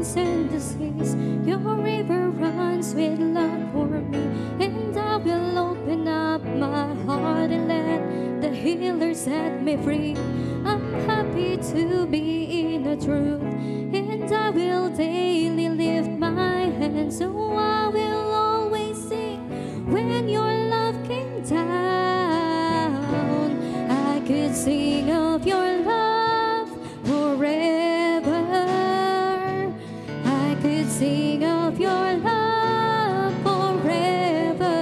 mountains and the seas. Your river runs with love for me, and I will open up my heart and let the healer set me free. I'm happy to be in the truth, and I will daily lift my hands. So I will always sing when your love came down. I could sing of your love forever. I could sing of your love forever.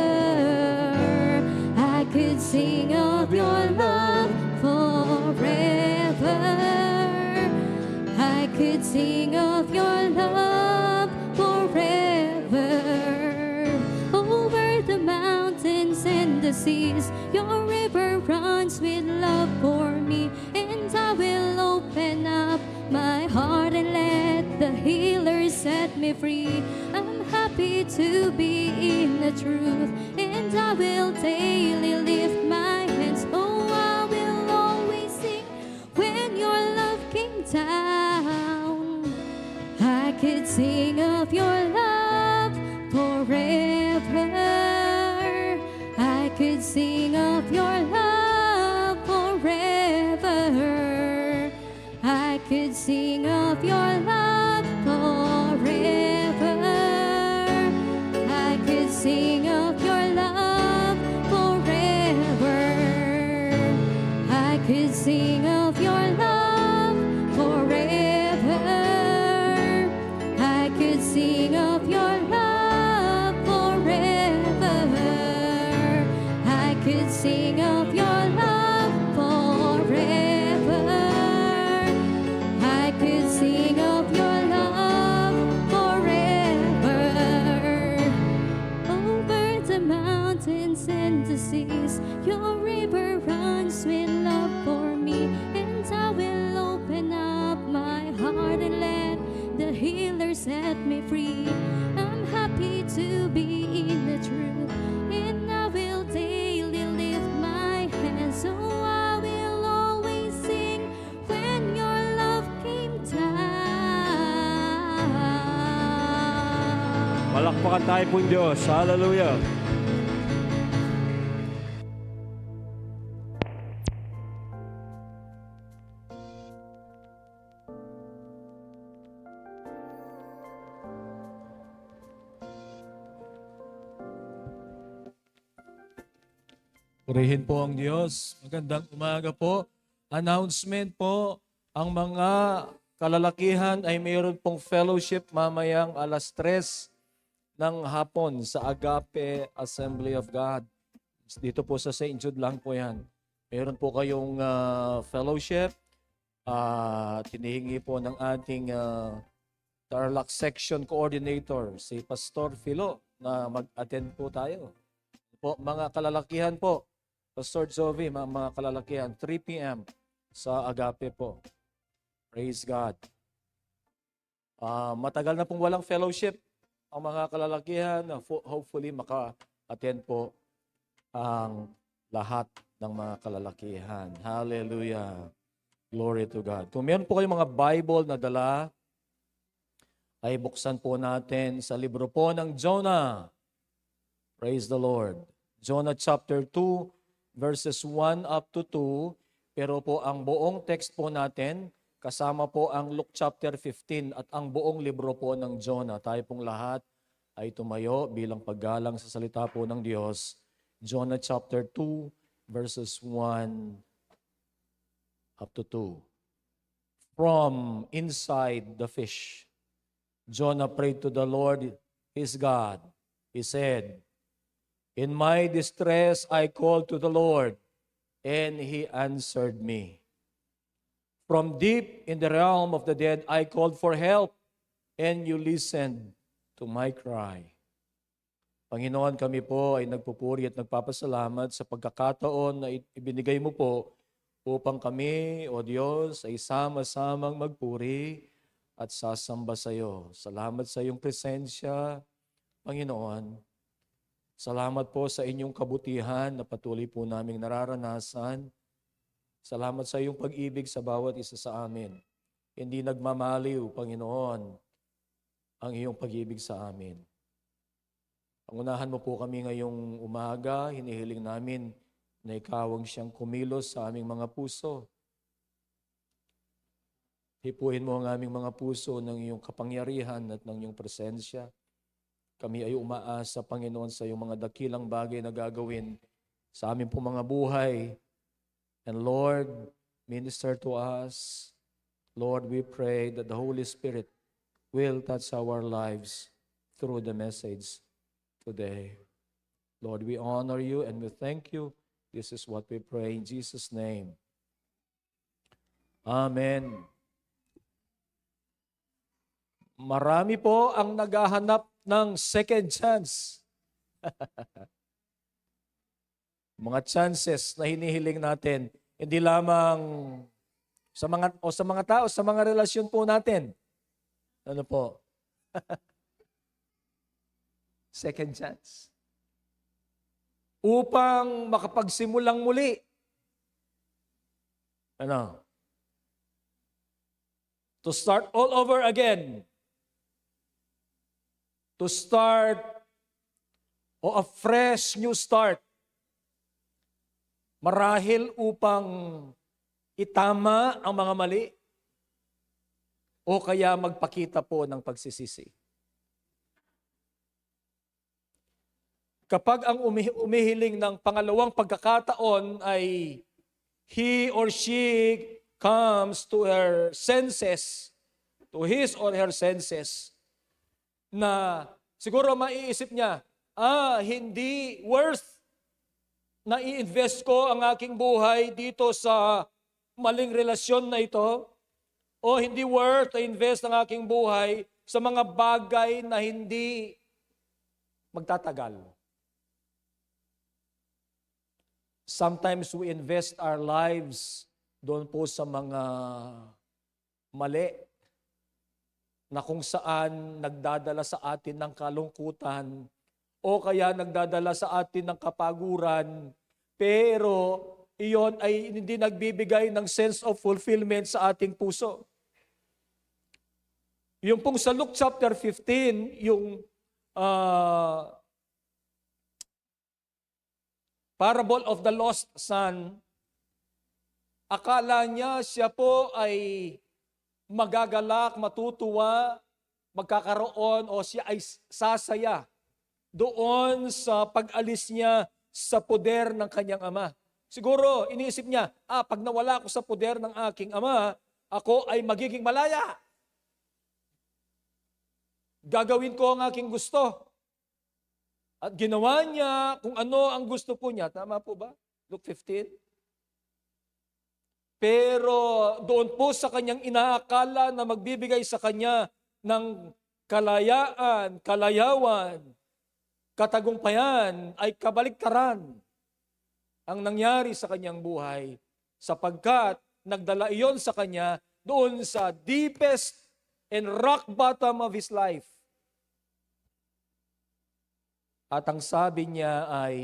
I could sing of your love forever. I could sing of your love forever. Over the mountains and the seas, your river runs with love for me, and I will open up my heart and let the healer set me free. I'm happy to be in the truth, and I will daily lift my hands. Oh, I will always sing when your love came down. I could sing of your love forever. I could sing of your love forever. I could sing of your love forever. I could sing of your love forever. I could sing of your love forever. I could sing of your love forever. I could sing of your love forever. I could sing of your love forever. Over the mountains and the seas, your river runs with love for me, and I will open up my heart and let the healer set me free. I'm happy to be in the truth, and I will daily lift my hands. So I will always sing when your love came down. Palakpakan tayo po Diyos. Hallelujah. Purihin po ang Diyos. Magandang umaga po. Announcement po, ang mga kalalakihan ay mayroon pong fellowship mamayang alas 3 ng hapon sa Agape Assembly of God. Dito po sa St. Jude lang po yan. Mayroon po kayong fellowship. Tinihingi po ng ating Tarlac Section Coordinator, si Pastor Philo, na mag-attend po tayo. Po, mga kalalakihan po, Pastor Jovi, mga kalalakihan, 3 p.m. sa Agape po. Praise God. Matagal na pong walang fellowship ang mga kalalakihan. Hopefully, maka-attend po ang lahat ng mga kalalakihan. Hallelujah. Glory to God. Kung meron po kayong mga Bible na dala, ay buksan po natin sa libro po ng Jonah. Praise the Lord. Jonah chapter 2, verses 1 up to 2. Pero po ang buong text po natin, kasama po ang Luke chapter 15 at ang buong libro po ng Jonah. Tayo pong lahat ay tumayo bilang paggalang sa salita po ng Diyos. Jonah chapter 2, verses 1 up to 2. From inside the fish, Jonah prayed to the Lord his God. He said, "In my distress I called to the Lord, and He answered me. From deep in the realm of the dead I called for help, and you listened to my cry." Panginoon, kami po ay nagpupuri at nagpapasalamat sa pagkakataon na ibinigay mo po upang kami, O Diyos, ay sama-samang magpuri at sasamba sa iyo. Salamat sa iyong presensya, Panginoon. Salamat po sa inyong kabutihan na patuloy po naming nararanasan. Salamat sa iyong pag-ibig sa bawat isa sa amin. Hindi nagmamaliw, Panginoon, ang iyong pag-ibig sa amin. Pangunahan mo po kami ngayong umaga, hinihiling namin na ikaw ang siyang kumilos sa aming mga puso. Hipuin mo ang aming mga puso ng iyong kapangyarihan at ng iyong presensya. Kami ay umaasa, Panginoon, sa iyong mga dakilang bagay na gagawin sa aming po mga buhay. And Lord, minister to us. Lord, we pray that the Holy Spirit will touch our lives through the message today. Lord, we honor you and we thank you. This is what we pray in Jesus' name. Amen. Marami po ang naghahanap ng second chance. Mga chances na hinihiling natin, hindi lamang sa mga tao, sa mga relasyon po natin. Ano po? Second chance. Upang makapagsimulang muli. Ano? To start all over again. To start a fresh new start. Marahil upang itama ang mga mali o kaya magpakita po ng pagsisisi. Kapag ang umihiling ng pangalawang pagkakataon ay he or she comes to her senses, to his or her senses, na siguro maiisip niya, hindi worth na i-invest ko ang aking buhay dito sa maling relasyon na ito, o hindi worth na invest ang aking buhay sa mga bagay na hindi magtatagal. Sometimes we invest our lives doon po sa mga mali na kung saan nagdadala sa atin ng kalungkutan o kaya nagdadala sa atin ng kapaguran, pero iyon ay hindi nagbibigay ng sense of fulfillment sa ating puso. Yung pong sa Luke chapter 15, yung parable of the lost son, akala niya siya po ay magagalak, matutuwa, magkakaroon o siya ay sasaya doon sa pag-alis niya sa poder ng kanyang ama. Siguro, iniisip niya, pag nawala ako sa poder ng aking ama, ako ay magiging malaya. Gagawin ko ang aking gusto. At ginawa niya kung ano ang gusto po niya. Tama po ba? Luke 15. Pero doon po sa kanyang inaakala na magbibigay sa kanya ng kalayaan, kalayawan, katagumpayan, ay kabaliktaran ang nangyari sa kanyang buhay sapagkat nagdala iyon sa kanya doon sa deepest and rock bottom of his life. At ang sabi niya ay,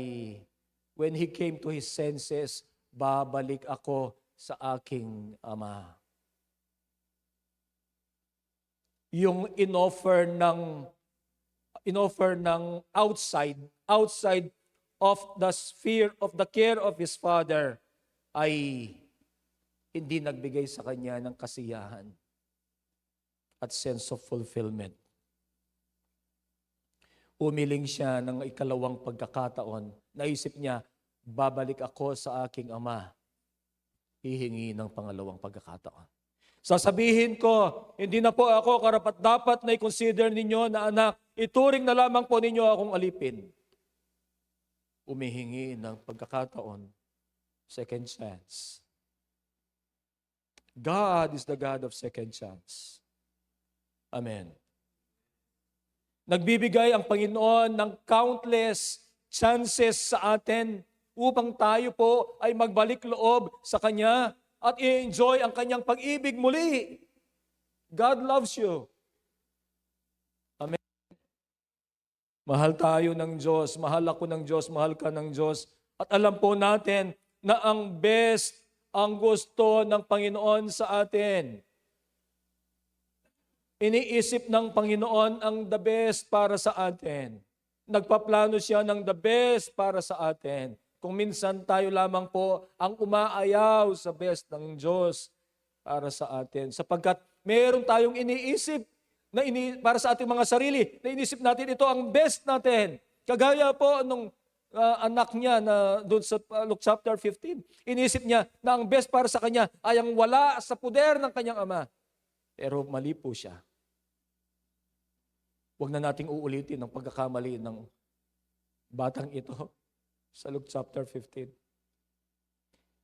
when he came to his senses, babalik ako sa aking ama. Yung inoffer ng outside of the sphere of the care of his father ay hindi nagbigay sa kanya ng kasiyahan at sense of fulfillment. Umiling siya ng ikalawang pagkakataon. Naisip niya, babalik ako sa aking ama. Hihingi ng pangalawang pagkakataon. Sasabihin ko, hindi na po ako karapat-dapat na i-consider ninyo na anak, ituring na lamang po ninyo akong alipin. Umihingi ng pagkakataon, second chance. God is the God of second chance. Amen. Nagbibigay ang Panginoon ng countless chances sa atin upang tayo po ay magbalik loob sa Kanya at i-enjoy ang Kanyang pag-ibig muli. God loves you. Amen. Mahal tayo ng Diyos, mahal ako ng Diyos, mahal ka ng Diyos. At alam po natin na ang best ang gusto ng Panginoon sa atin. Iniisip ng Panginoon ang the best para sa atin. Nagpaplano siya ng the best para sa atin. Kung minsan tayo lamang po ang umaayaw sa best ng Diyos para sa atin. Sapagkat meron tayong iniisip na para sa ating mga sarili, na inisip natin ito ang best natin. Kagaya po nung anak niya na doon sa Luke chapter 15. Inisip niya na ang best para sa kanya ay ang wala sa puder ng kanyang ama. Pero mali po siya. Huwag na nating uulitin ang pagkakamali ng batang ito sa Luke chapter 15.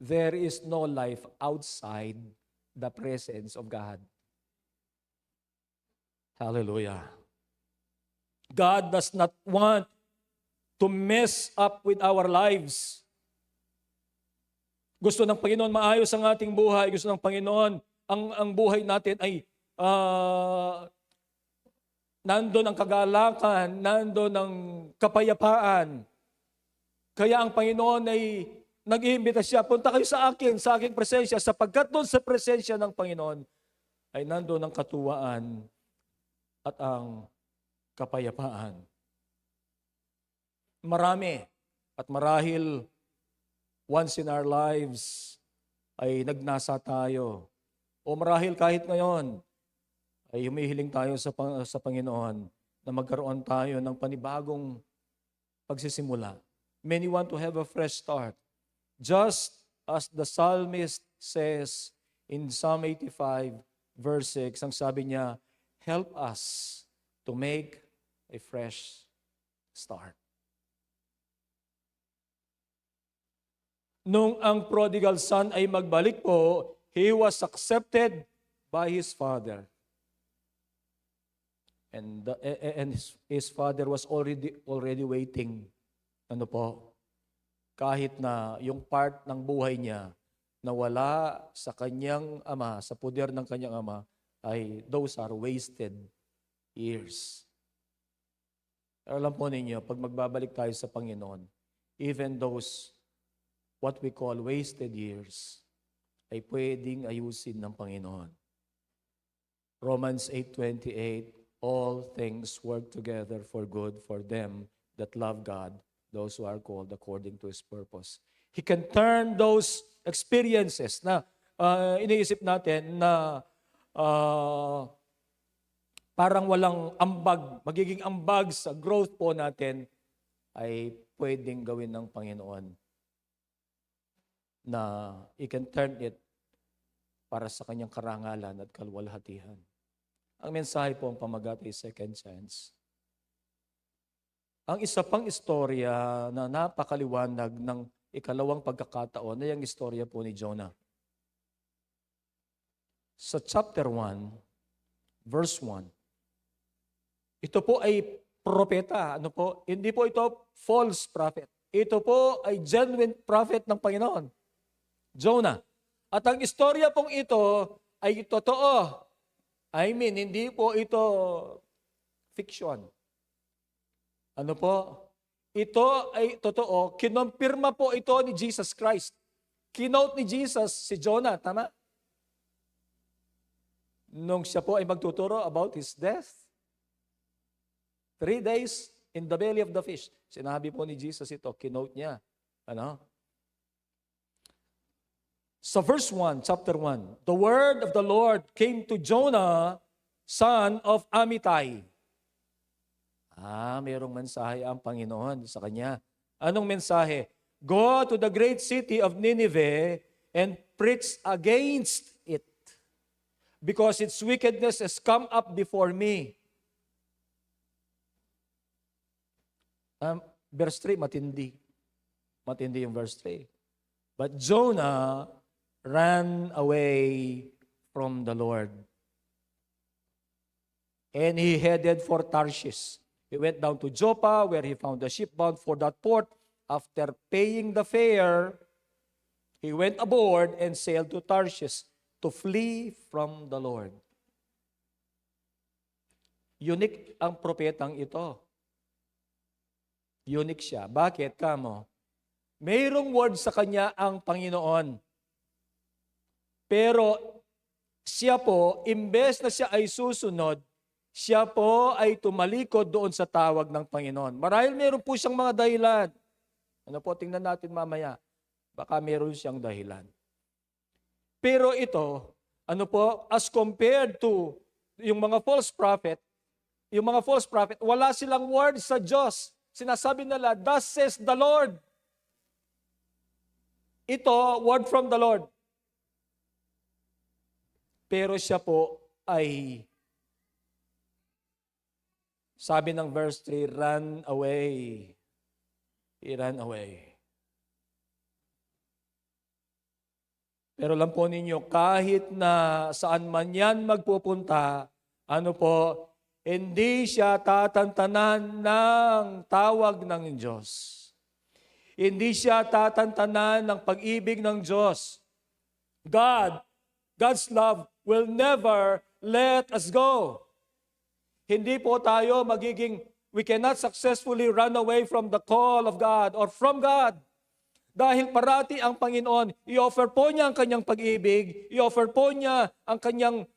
There is no life outside the presence of God. Hallelujah. God does not want to mess up with our lives. Gusto ng Panginoon maayos ang ating buhay. Gusto ng Panginoon ang buhay natin ay nandoon ang kagalakan, nandoon ang kapayapaan. Kaya ang Panginoon ay nag-iimbita siya, punta kayo sa aking presensya, sapagkat doon sa presensya ng Panginoon ay nandoon ang katuwaan at ang kapayapaan. Marami at marahil once in our lives ay nagnasa tayo. O marahil kahit ngayon ay humihiling tayo sa Panginoon na magkaroon tayo ng panibagong pagsisimula. Many want to have a fresh start. Just as the psalmist says in Psalm 85 verse 6, ang sabi niya, help us to make a fresh start. Nung ang prodigal son ay magbalik po, he was accepted by his father. And his father was already waiting. Ano po? Kahit na yung part ng buhay niya na wala sa kanyang ama, sa puder ng kanyang ama, ay those are wasted years. Alam po ninyo, pag magbabalik tayo sa Panginoon, even those what we call wasted years ay pwedeng ayusin ng Panginoon. Romans 8:28, all things work together for good for them that love God, those who are called according to His purpose. He can turn those experiences na iniisip natin na parang walang ambag, magiging ambag sa growth po natin, ay pwedeng gawin ng Panginoon na He can turn it para sa kanyang karangalan at kalwalhatihan. Ang mensahe po ang pamagat ay second chance. Ang isa pang istorya na napakaliwanag ng ikalawang pagkakataon ay ang istorya po ni Jonah. Sa chapter 1, verse 1, ito po ay propeta. Ano po? Hindi po ito false prophet. Ito po ay genuine prophet ng Panginoon. Jonah. At ang istorya pong ito ay totoo. I mean, hindi po ito fiction. Ano po? Ito ay totoo. Kinompirma po ito ni Jesus Christ. Kinote ni Jesus si Jonah, tama? Nung siya po ay magtuturo about his death. 3 days in the belly of the fish. Sinabi po ni Jesus ito, kinote niya. Ano? Sa verse 1, chapter 1, the word of the Lord came to Jonah, son of Amittai. Mayroong mensahe ang Panginoon sa kanya. Anong mensahe? Go to the great city of Nineveh and preach against it, because its wickedness has come up before me. Verse 3, matindi. Matindi yung verse 3. But Jonah ran away from the Lord. And he headed for Tarshish. He went down to Joppa, where he found a ship bound for that port. After paying the fare, he went aboard and sailed to Tarshish to flee from the Lord. Unique ang propetang ito. Unique siya. Bakit, kamo? Mayroong word sa kanya ang Panginoon. Pero siya po, imbes na siya ay susunod, siya po ay tumalikod doon sa tawag ng Panginoon. Marahil meron po siyang mga dahilan. Ano po, tingnan natin mamaya. Baka meron siyang dahilan. Pero ito, ano po, as compared to yung mga false prophet, wala silang word sa Diyos. Sinasabi nila, thus says the Lord. Ito, word from the Lord. Pero siya po ay, sabi ng verse 3, run away. He ran away. Pero alam po ninyo, kahit na saan man yan magpupunta, ano po, hindi siya tatantanan ng tawag ng Diyos. Hindi siya tatantanan ng pag-ibig ng Diyos. God's love will never let us go. Hindi po tayo we cannot successfully run away from the call of God or from God. Dahil parati ang Panginoon, i-offer po niya ang kanyang pag-ibig, i-offer po niya ang kanyang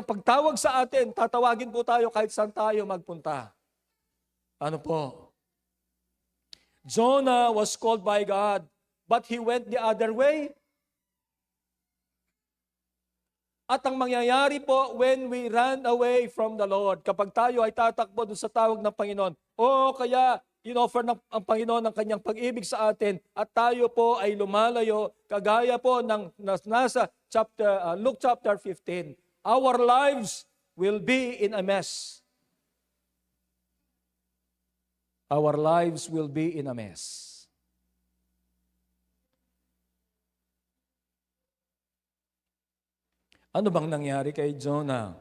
pagtawag sa atin. Tatawagin po tayo kahit saan tayo magpunta. Ano po? Jonah was called by God, but he went the other way. At ang mangyayari po when we run away from the Lord, kapag tayo ay tatakbo dun sa tawag ng Panginoon, kaya in-offer ang Panginoon ang kanyang pag-ibig sa atin at tayo po ay lumalayo, kagaya po ng nasa Luke chapter 15. Our lives will be in a mess. Our lives will be in a mess. Ano bang nangyari kay Jonah?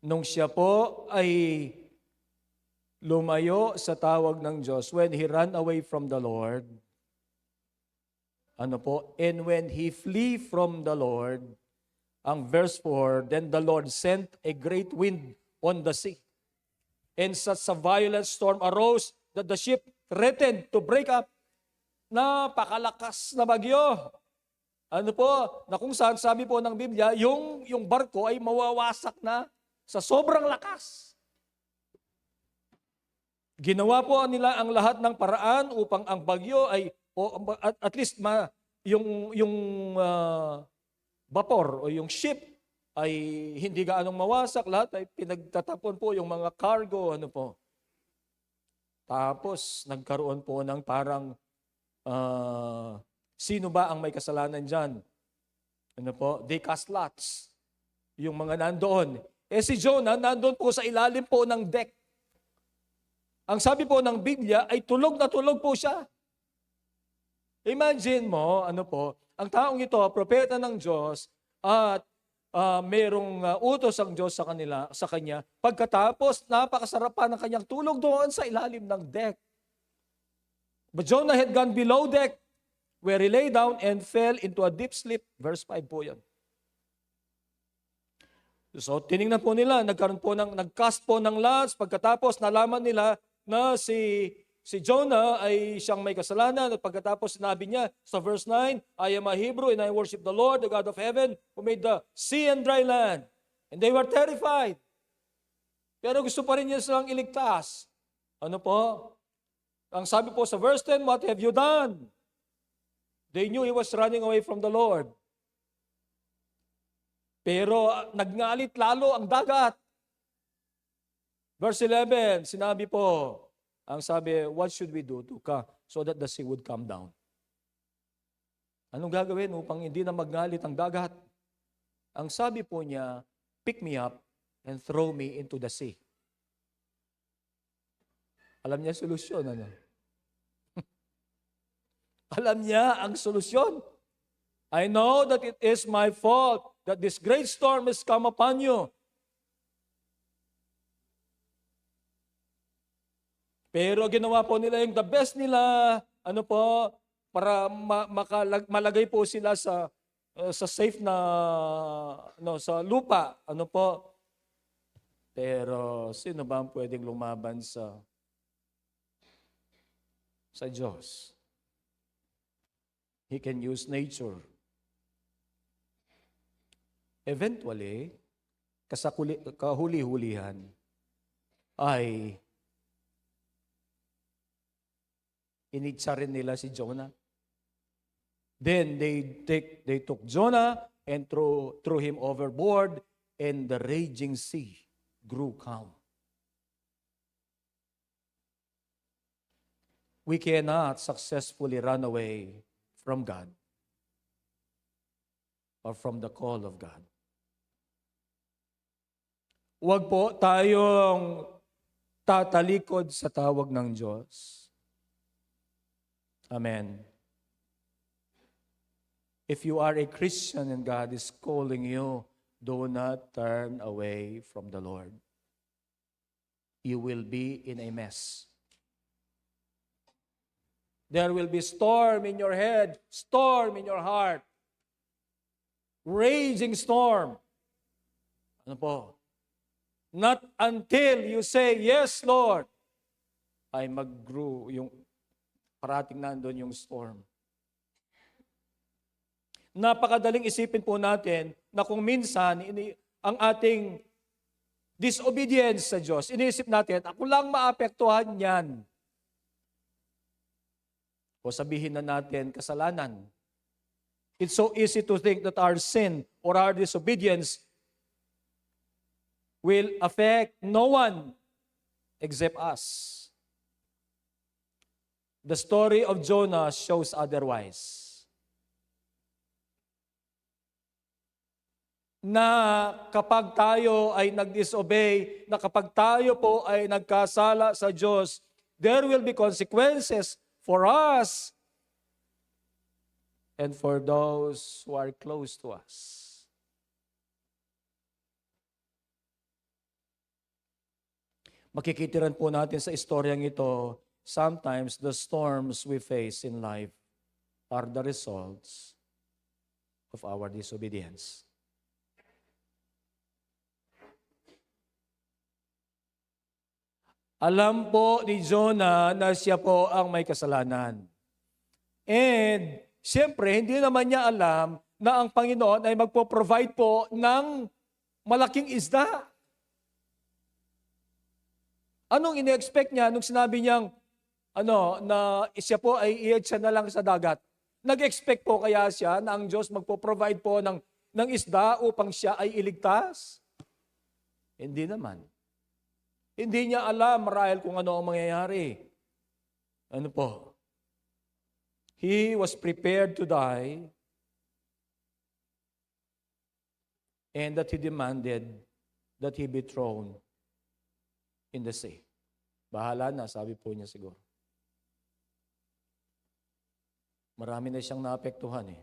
Nung siya po ay lumayo sa tawag ng Diyos, when he ran away from the Lord, and when he flee from the Lord, ang verse 4, then the Lord sent a great wind on the sea, and such a violent storm arose that the ship threatened to break up. Napakalakas na bagyo. Na kung saan sabi po ng Biblia, yung barko ay mawawasak na sa sobrang lakas. Ginawa po nila ang lahat ng paraan upang ang bagyo ay, at least yung vapor o yung ship ay hindi gaanong mawasak. Lahat ay pinagtatapon po yung mga cargo. Tapos nagkaroon po ng parang sino ba ang may kasalanan dyan? They cast lots. Yung mga nandoon. Si Jonah, nandoon po sa ilalim po ng deck. Ang sabi po ng Biblia ay tulog na tulog po siya. Imagine mo, ang taong ito, propeta ng Diyos, at merong utos ang Diyos sa kanya. Pagkatapos, napakasarap pa ng kanyang tulog doon sa ilalim ng deck. But Jonah had gone below deck, where he lay down and fell into a deep sleep. Verse 5 po yan. So, tinignan po nila, nag-cast po ng lots. Pagkatapos, nalaman nila na si Jonah ay siyang may kasalanan. At pagkatapos, sinabi niya sa verse 9, I am a Hebrew and I worship the Lord, the God of heaven, who made the sea and dry land. And they were terrified. Pero gusto pa rin niya silang iligtas. Ang sabi po sa verse 10, what have you done? They knew he was running away from the Lord. Pero nagngalit lalo ang dagat. Verse 11, sinabi po, ang sabi, what should we do so that the sea would come down? Anong gagawin upang hindi na magngalit ang dagat? Ang sabi po niya, pick me up and throw me into the sea. Alam niya solusyon, Alam niya ang solusyon. I know that it is my fault that this great storm has come upon you. Pero ginawa po nila yung the best nila, para malagay po sila sa safe na, sa lupa, Pero sino ba ang pwedeng lumaban sa Diyos? He can use nature. Eventually, kahuli-hulihan, ay initsa rin nila si Jonah. Then they took Jonah and threw him overboard, and the raging sea grew calm. We cannot successfully run away from God or from the call of God. Huwag po tayong tatalikod sa tawag ng Diyos. Amen. If you are a Christian and God is calling you, do not turn away from the Lord. You will be in a mess. There will be storm in your head, storm in your heart, raging storm. Ano po? Not until you say, yes, Lord, ay mag-grow yung parating nandun yung storm. Napakadaling isipin po natin na kung minsan ang ating disobedience sa Diyos, iniisip natin, ako lang maapektuhan yan. O sabihin na natin, kasalanan. It's so easy to think that our sin or our disobedience will affect no one except us. The story of Jonah shows otherwise. Na kapag tayo ay nag-disobey, na kapag tayo po ay nagkasala sa Diyos, there will be consequences for us and for those who are close to us. Makikitiran po natin sa istoryang ito, sometimes the storms we face in life are the results of our disobedience. Alam po ni Jonah na siya po ang may kasalanan. And siyempre, hindi naman niya alam na ang Panginoon ay magpo-provide po ng malaking isda. Anong ine-expect niya nung sinabi niyang na siya po ay ietsa na lang sa dagat? Nag-expect po kaya siya na ang Diyos magpo-provide po ng isda upang siya ay iligtas? Hindi naman. Hindi niya alam marahil kung ano ang mangyayari. Ano po? He was prepared to die and that he demanded that he be thrown in the sea. Bahala na, sabi po niya siguro. Marami na siyang naapektuhan eh.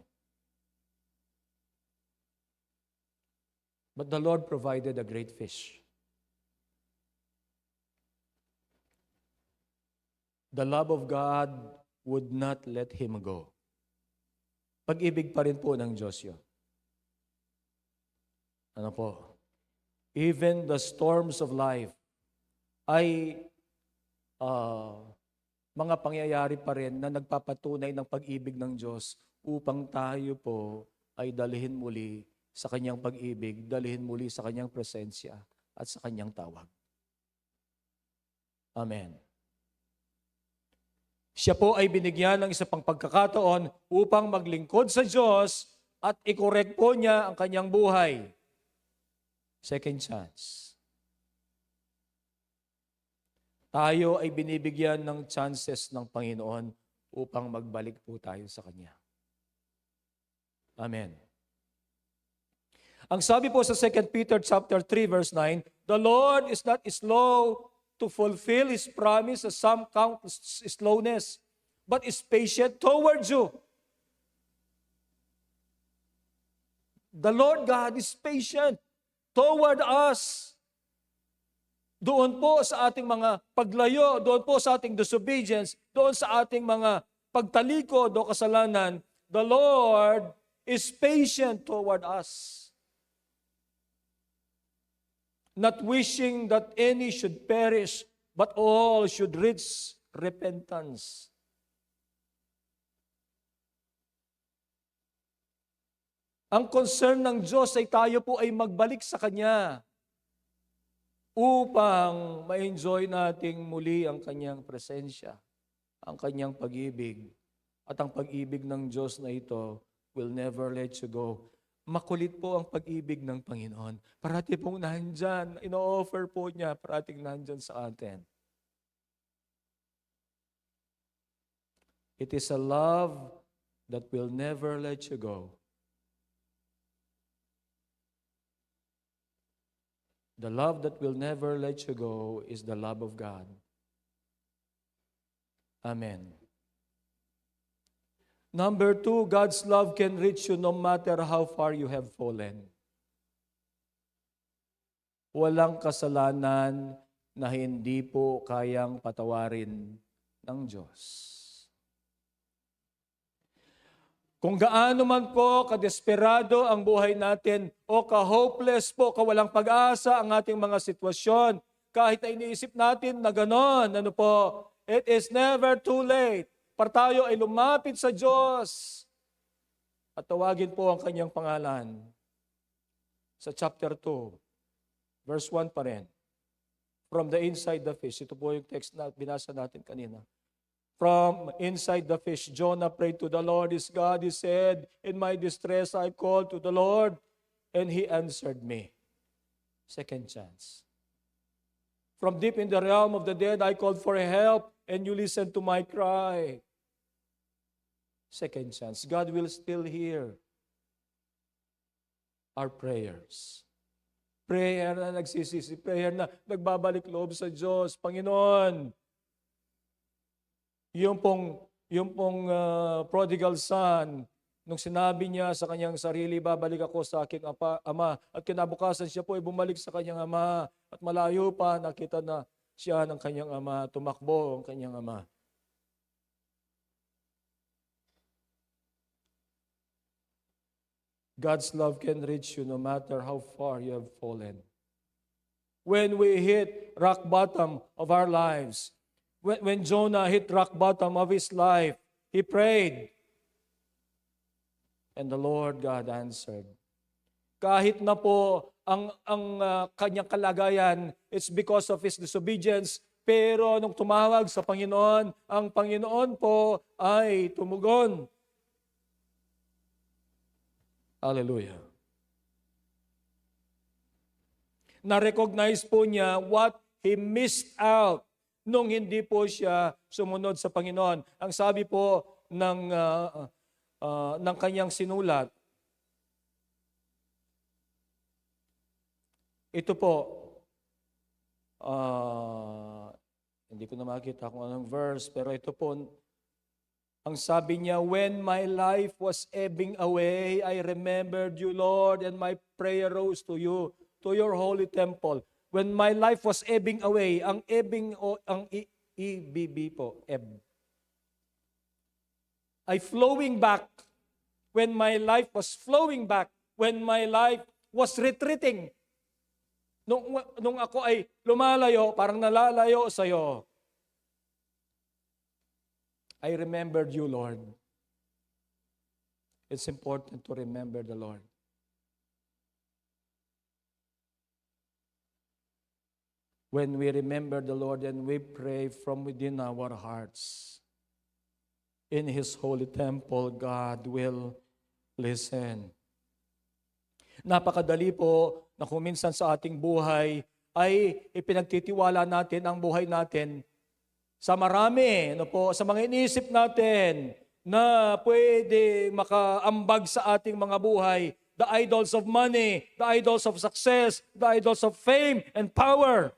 But the Lord provided a great fish. The love of God would not let him go. Pag-ibig pa rin po ng Diyos yun. Ano po? Even the storms of life ay mga pangyayari pa rin na nagpapatunay ng pag-ibig ng Diyos upang tayo po ay dalhin muli sa kanyang pag-ibig, dalhin muli sa kanyang presensya at sa kanyang tawag. Amen. Siya po ay binigyan ng isa pang pagkakataon upang maglingkod sa Diyos at i-correct po niya ang kanyang buhay. Second chance. Tayo ay binibigyan ng chances ng Panginoon upang magbalik po tayo sa Kanya. Amen. Ang sabi po sa 2 Peter chapter 3 verse 9, the Lord is not slow to fulfill His promise, as some count slowness, but is patient towards you. The Lord God is patient toward us. Doon po sa ating mga paglayo, doon po sa ating disobedience, doon sa ating mga pagtalikod o kasalanan, the Lord is patient toward us. Not wishing that any should perish, but all should reach repentance. Ang concern ng Diyos ay tayo po ay magbalik sa Kanya upang ma-enjoy nating muli ang Kanyang presensya, ang Kanyang pag-ibig. At ang pag-ibig ng Diyos na ito will never let you go. Makulit po ang pag-ibig ng Panginoon. Parati pong nandyan, ino-offer po niya, parating nandyan sa atin. It is a love that will never let you go. The love that will never let you go is the love of God. Amen. Number 2, God's love can reach you no matter how far you have fallen. Walang kasalanan na hindi po kayang patawarin ng Diyos. Kung gaano man po kadesperado ang buhay natin o ka-hopeless po, kawalang pag-asa ang ating mga sitwasyon, kahit na iniisip natin na ganon, it is never too late para tayo ay lumapit sa Diyos at tawagin po ang Kanyang pangalan. Sa chapter 2, verse 1 pa rin. From the inside the fish. Ito po yung text na binasa natin kanina. From inside the fish, Jonah prayed to the Lord his God. He said, "In my distress I called to the Lord, and He answered me." Second chance. From deep in the realm of the dead I called for help, and you listened to my cry. Second chance. God will still hear our prayers. Prayer na nagsisisi, prayer na nagbabalik loob sa Diyos. Panginoon, yung pong prodigal son, nung sinabi niya sa kanyang sarili, babalik ako sa aking ama, at kinabukasan siya po ay bumalik sa kanyang ama, at malayo pa nakita na siya ng kanyang ama, tumakbo ang kanyang ama. God's love can reach you no matter how far you have fallen. When we hit rock bottom of our lives, when Jonah hit rock bottom of his life, he prayed. And the Lord God answered. Kahit na po ang kanyang kalagayan, it's because of his disobedience, pero nung tumawag sa Panginoon, ang Panginoon po ay tumugon. Hallelujah. Na-recognize po niya what he missed out nung hindi po siya sumunod sa Panginoon. Ang sabi po ng kanyang sinulat, ito po, hindi ko na makita kung anong verse, pero ito po, ang sabi niya, when my life was ebbing away, I remembered you, Lord, and my prayer rose to you, to your holy temple. When my life was ebbing away, ang ebbing o ang EBB po, ebb. I flowing back. When my life was flowing back, when my life was retreating. Nung ako ay lumalayo, parang nalalayo sa'yo. I remembered you, Lord. It's important to remember the Lord. When we remember the Lord and we pray from within our hearts, in His holy temple, God will listen. Napakadali po na kung minsan sa ating buhay ay ipinagtitiwala natin ang buhay natin sa marami, sa mga iniisip natin na pwede makaambag sa ating mga buhay. The idols of money, the idols of success, the idols of fame and power.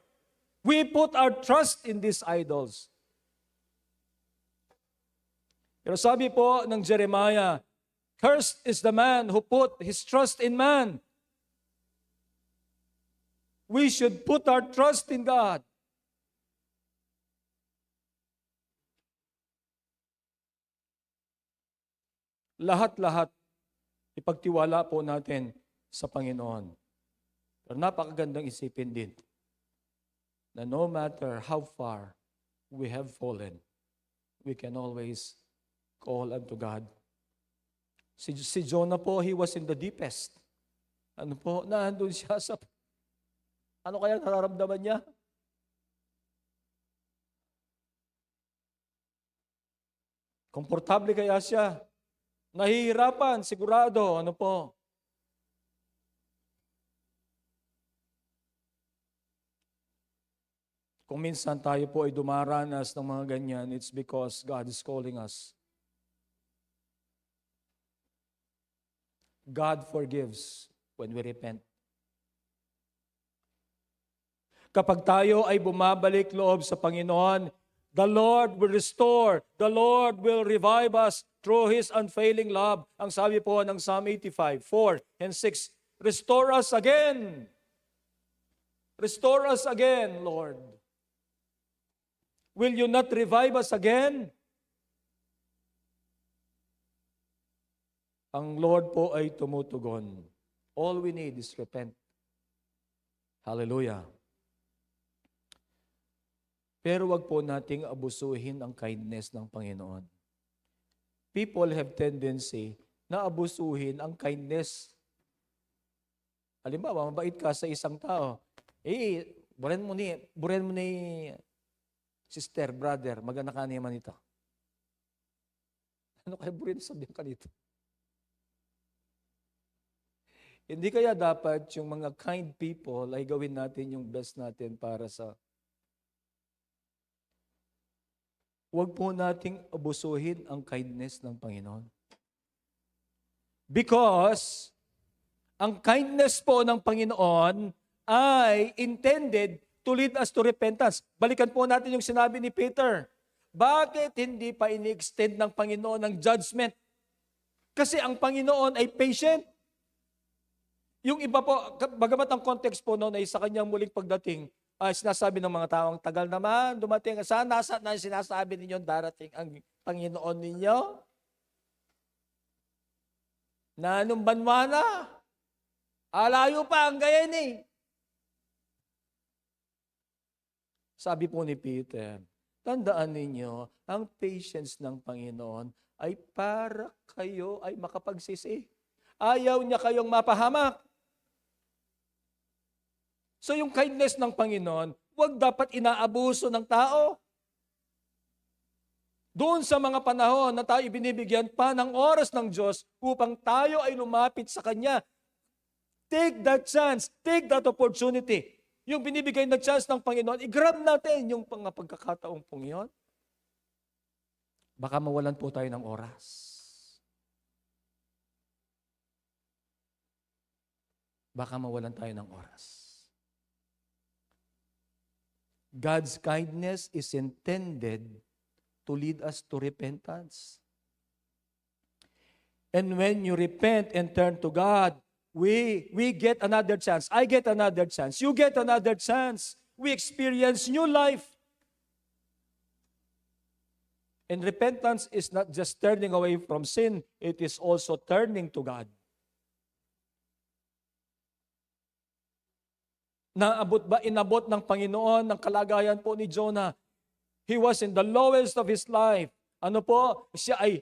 We put our trust in these idols. Pero sabi po ng Jeremiah, cursed is the man who put his trust in man. We should put our trust in God. Lahat-lahat ipagtiwala po natin sa Panginoon. Pero napakagandang isipin din na no matter how far we have fallen, we can always call unto God Si Jonah po, he was in the deepest. Ano po, nandun siya sa... Ano kaya nararamdaman niya? Komportable kaya siya? Nahihirapan, sigurado. Ano po? Kung minsan tayo po ay dumaranas ng mga ganyan, it's because God is calling us. God forgives when we repent. Kapag tayo ay bumabalik loob sa Panginoon, the Lord will restore, the Lord will revive us through His unfailing love. Ang sabi po ng Psalm 85, 4 and 6, restore us again. Restore us again, Lord. Will you not revive us again? Ang Lord po ay tumutugon. All we need is repent. Hallelujah. Pero wag po nating abusuhin ang kindness ng Panginoon. People have tendency na abusuhin ang kindness. Halimbawa, mabait ka sa isang tao. Buren mo ni sister, brother, maganda ka naman ito. Ano kaya buren sabihin ka nito? Hindi kaya dapat yung mga kind people ay gawin natin yung best natin para sa... Huwag po nating abusuhin ang kindness ng Panginoon. Because ang kindness po ng Panginoon ay intended to lead us to repentance. Balikan po natin yung sinabi ni Peter. Bakit hindi pa ini-extend ng Panginoon ang judgment? Kasi ang Panginoon ay patient. Yung iba po, bagamat ang context po noon ay sa kanyang muling pagdating, sinasabi ng mga taong tagal naman, dumating. Saan na sinasabi ninyo darating ang Panginoon ninyo? Na anong banwa na? Alayo pa ang gayan eh. Sabi po ni Peter, tandaan ninyo, ang patience ng Panginoon ay para kayo ay makapagsisi. Ayaw niya kayong mapahamak. So yung kindness ng Panginoon, huwag dapat inaabuso ng tao. Doon sa mga panahon na tayo binibigyan pa ng oras ng Diyos upang tayo ay lumapit sa Kanya. Take that chance, take that opportunity. Yung binibigay na chance ng Panginoon, i-grab natin yung pagkakataong pong yun. Baka mawalan po tayo ng oras. Baka mawalan tayo ng oras. God's kindness is intended to lead us to repentance. And when you repent and turn to God, we get another chance. I get another chance. You get another chance. We experience new life. And repentance is not just turning away from sin, it is also turning to God. Inabot ng Panginoon ng kalagayan po ni Jonah. He was in the lowest of his life. Ano po? Siya ay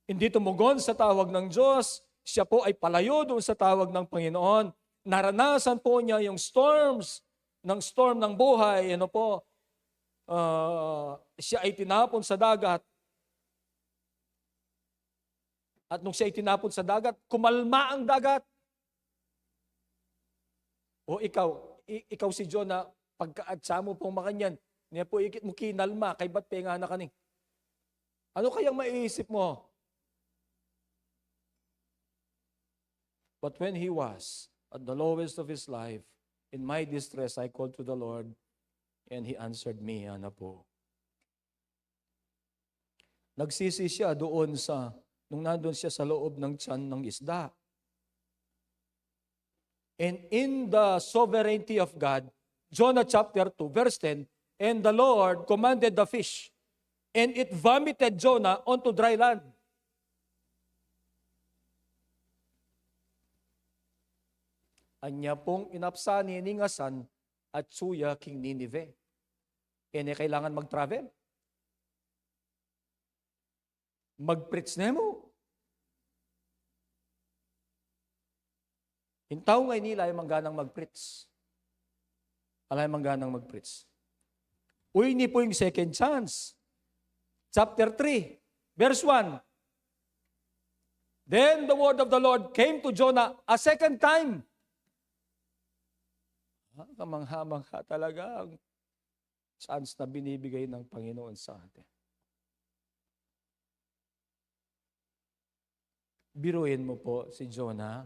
hindi tumugon sa tawag ng Diyos. Siya po ay palayo doon sa tawag ng Panginoon. Naranasan po niya yung storm ng buhay. Ano po? Siya ay tinapon sa dagat. At nung siya itinapon sa dagat, kumalma ang dagat. O ikaw si Jonah, pagkaatsa mo pong makanyan, niya po ikit mo kinalma, kay ba't penga na kaning? Ano kayang maiisip mo? But when he was at the lowest of his life, in my distress, I called to the Lord, and He answered me. Ano po? Nagsisi siya doon nung nandun siya sa loob ng tiyan ng isda. And in the sovereignty of God, Jonah chapter 2, verse 10, and the Lord commanded the fish, and it vomited Jonah onto dry land. Anya pong inapsani ningasan at suya king Nineveh. Kaya kailangan mag-travel. Mag-preach na mo. Hintaw ngay nila ay mangganang mag-preach. Alay mangganang mag-preach. Uy, ni po yung second chance. Chapter 3, verse 1. Then the word of the Lord came to Jonah a second time. Kamangha-mangha talaga ang chance na binibigay ng Panginoon sa atin. Biruin mo po si Jonah.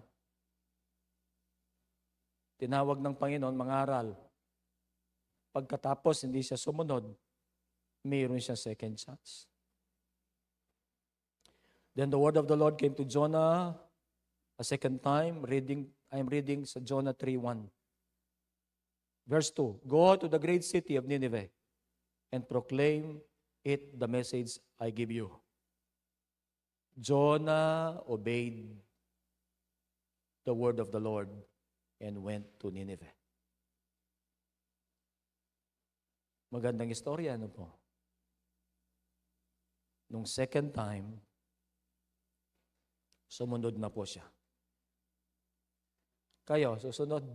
Tinawag ng Panginoon mangaral. Pagkatapos hindi siya sumunod, mayroon siya second chance. Then the word of the Lord came to Jonah a second time. I'm reading sa Jonah 3:1. Verse 2, go to the great city of Nineveh and proclaim it the message I give you. Jonah obeyed the word of the Lord and went to Nineveh. Magandang istorya, ano po? Nung second time, sumunod na po siya. Kayo, susunod.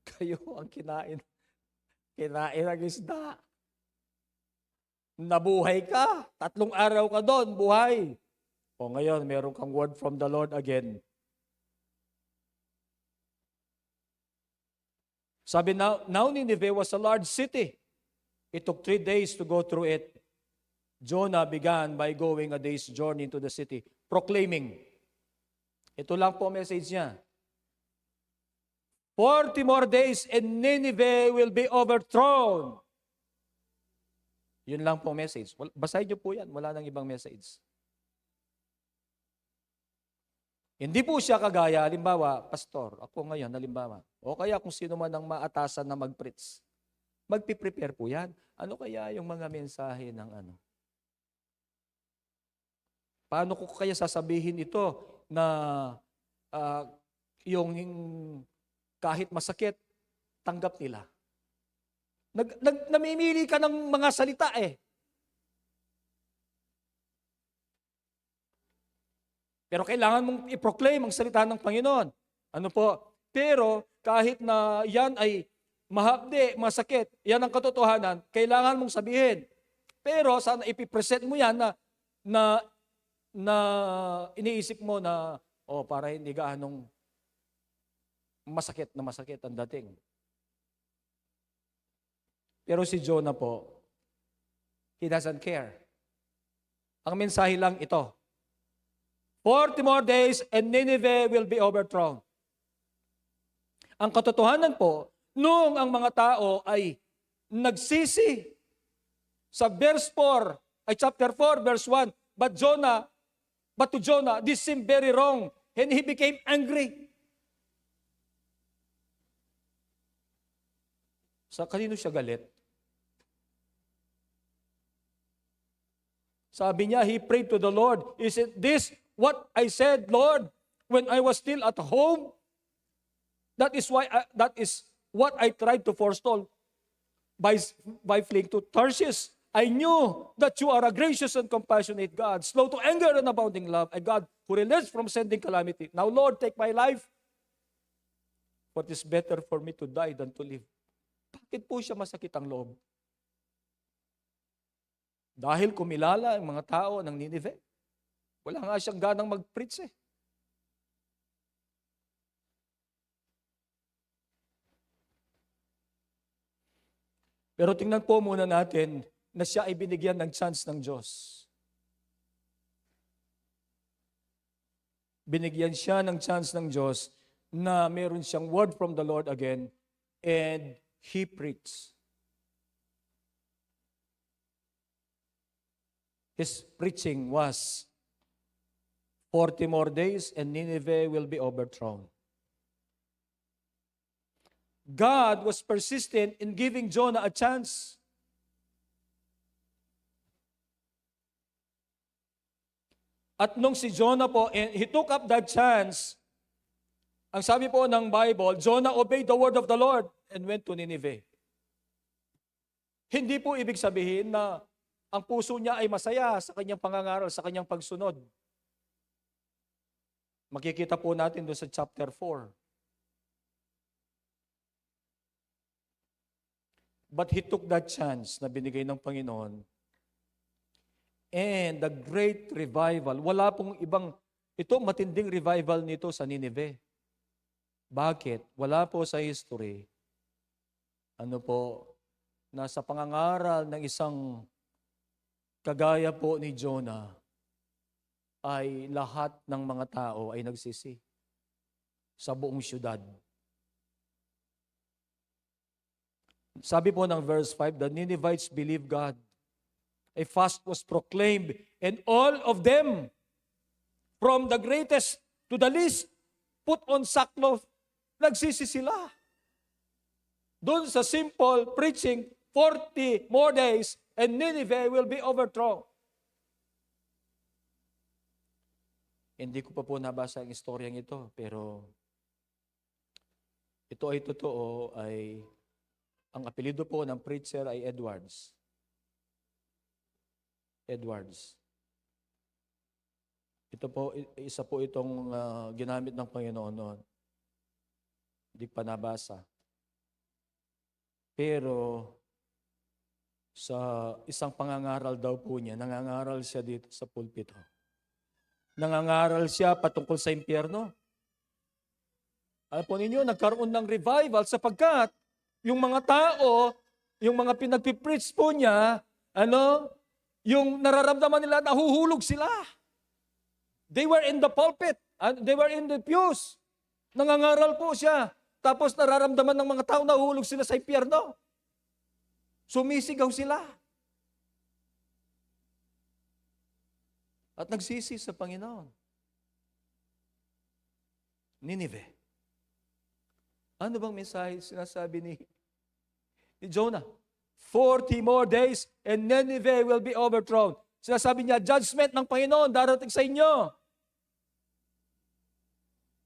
Kayo ang kinain ang isda. Nabuhay ka. 3 araw ka doon, buhay. O ngayon, meron kang word from the Lord again. Sabi, now Nineveh was a large city. It took 3 days to go through it. Jonah began by going a day's journey into the city, proclaiming. Ito lang po message niya. 40 more days and Nineveh will be overthrown. Yun lang po message. Basahin niyo po yan. Wala nang ibang message. Hindi po siya kagaya, halimbawa, pastor, ako ngayon, halimbawa, o kaya kung sino man ang maatasan na mag-preach, magpiprepare po yan. Ano kaya yung mga mensahe ng ano? Paano ko kaya sasabihin ito na yung kahit masakit, tanggap nila? Namimili ka ng mga salita eh. Pero kailangan mong i-proclaim ang salita ng Panginoon. Ano po? Pero kahit na yan ay mahapde, masakit, yan ang katotohanan, kailangan mong sabihin. Pero sana ipipresent mo yan na iniisip mo na, para hindi gaanong masakit ang dating. Pero si Jonah po, he doesn't care. Ang mensahe lang ito, 40 more days and Nineveh will be overthrown. Ang katotohanan po, noong ang mga tao ay nagsisi sa chapter 4, verse 1, but to Jonah, this seemed very wrong, and he became angry. Sa kanino siya galit? Sabi niya, he prayed to the Lord, is it this what I said, Lord, when I was still at home? That is what I tried to forestall by fleeing to Tarshish. I knew that you are a gracious and compassionate God, slow to anger and abounding love, a God who relents from sending calamity. Now, Lord, take my life, for it is better for me to die than to live. Bakit po siya masakit ang loob? Dahil kumilala ang mga tao ng Nineveh. Wala nga siyang ganang mag-preach eh. Pero tingnan po muna natin na siya ay binigyan ng chance ng Diyos. Binigyan siya ng chance ng Diyos na meron siyang word from the Lord again and he preached. His preaching was 40 more days and Nineveh will be overthrown. God was persistent in giving Jonah a chance. At nung si Jonah po, he took up that chance, ang sabi po ng Bible, Jonah obeyed the word of the Lord and went to Nineveh. Hindi po ibig sabihin na ang puso niya ay masaya sa kanyang pangangaral, sa kanyang pagsunod. Makikita po natin doon sa chapter 4. But he took that chance na binigay ng Panginoon. And the great revival, wala pong ibang, ito matinding revival nito sa Nineveh. Bakit? Wala po sa history. Nasa pangangaral ng isang kagaya po ni Jonah, ay lahat ng mga tao ay nagsisi sa buong syudad. Sabi po ng verse 5, the Ninevites believed God. A fast was proclaimed, and all of them, from the greatest to the least, put on sackcloth. Nagsisi sila. Doon sa simple preaching, 40 more days, and Nineveh will be overthrown. Hindi ko pa po nabasa ang istoryang ito, pero ito ay totoo, ay ang apelido po ng preacher ay Edwards. Edwards. Ito po, isa po itong ginamit ng Panginoon noon. Hindi pa nabasa. Pero sa isang pangangaral daw po niya, nangangaral siya dito sa pulpito. Nangangaral siya patungkol sa impyerno. Alam po ninyo, nagkaroon ng revival sapagkat yung mga tao, yung mga pinagpipreach po niya, yung nararamdaman nila, nahuhulog sila. They were in the pulpit, they were in the pews. Nangangaral po siya. Tapos nararamdaman ng mga tao, nahuhulog sila sa impyerno. Sumisigaw sila. At nagsisi sa Panginoon. Nineveh. Ano bang mensahe sinasabi ni Jonah? 40 more days and Nineveh will be overthrown. Sinasabi niya, judgment ng Panginoon darating sa inyo.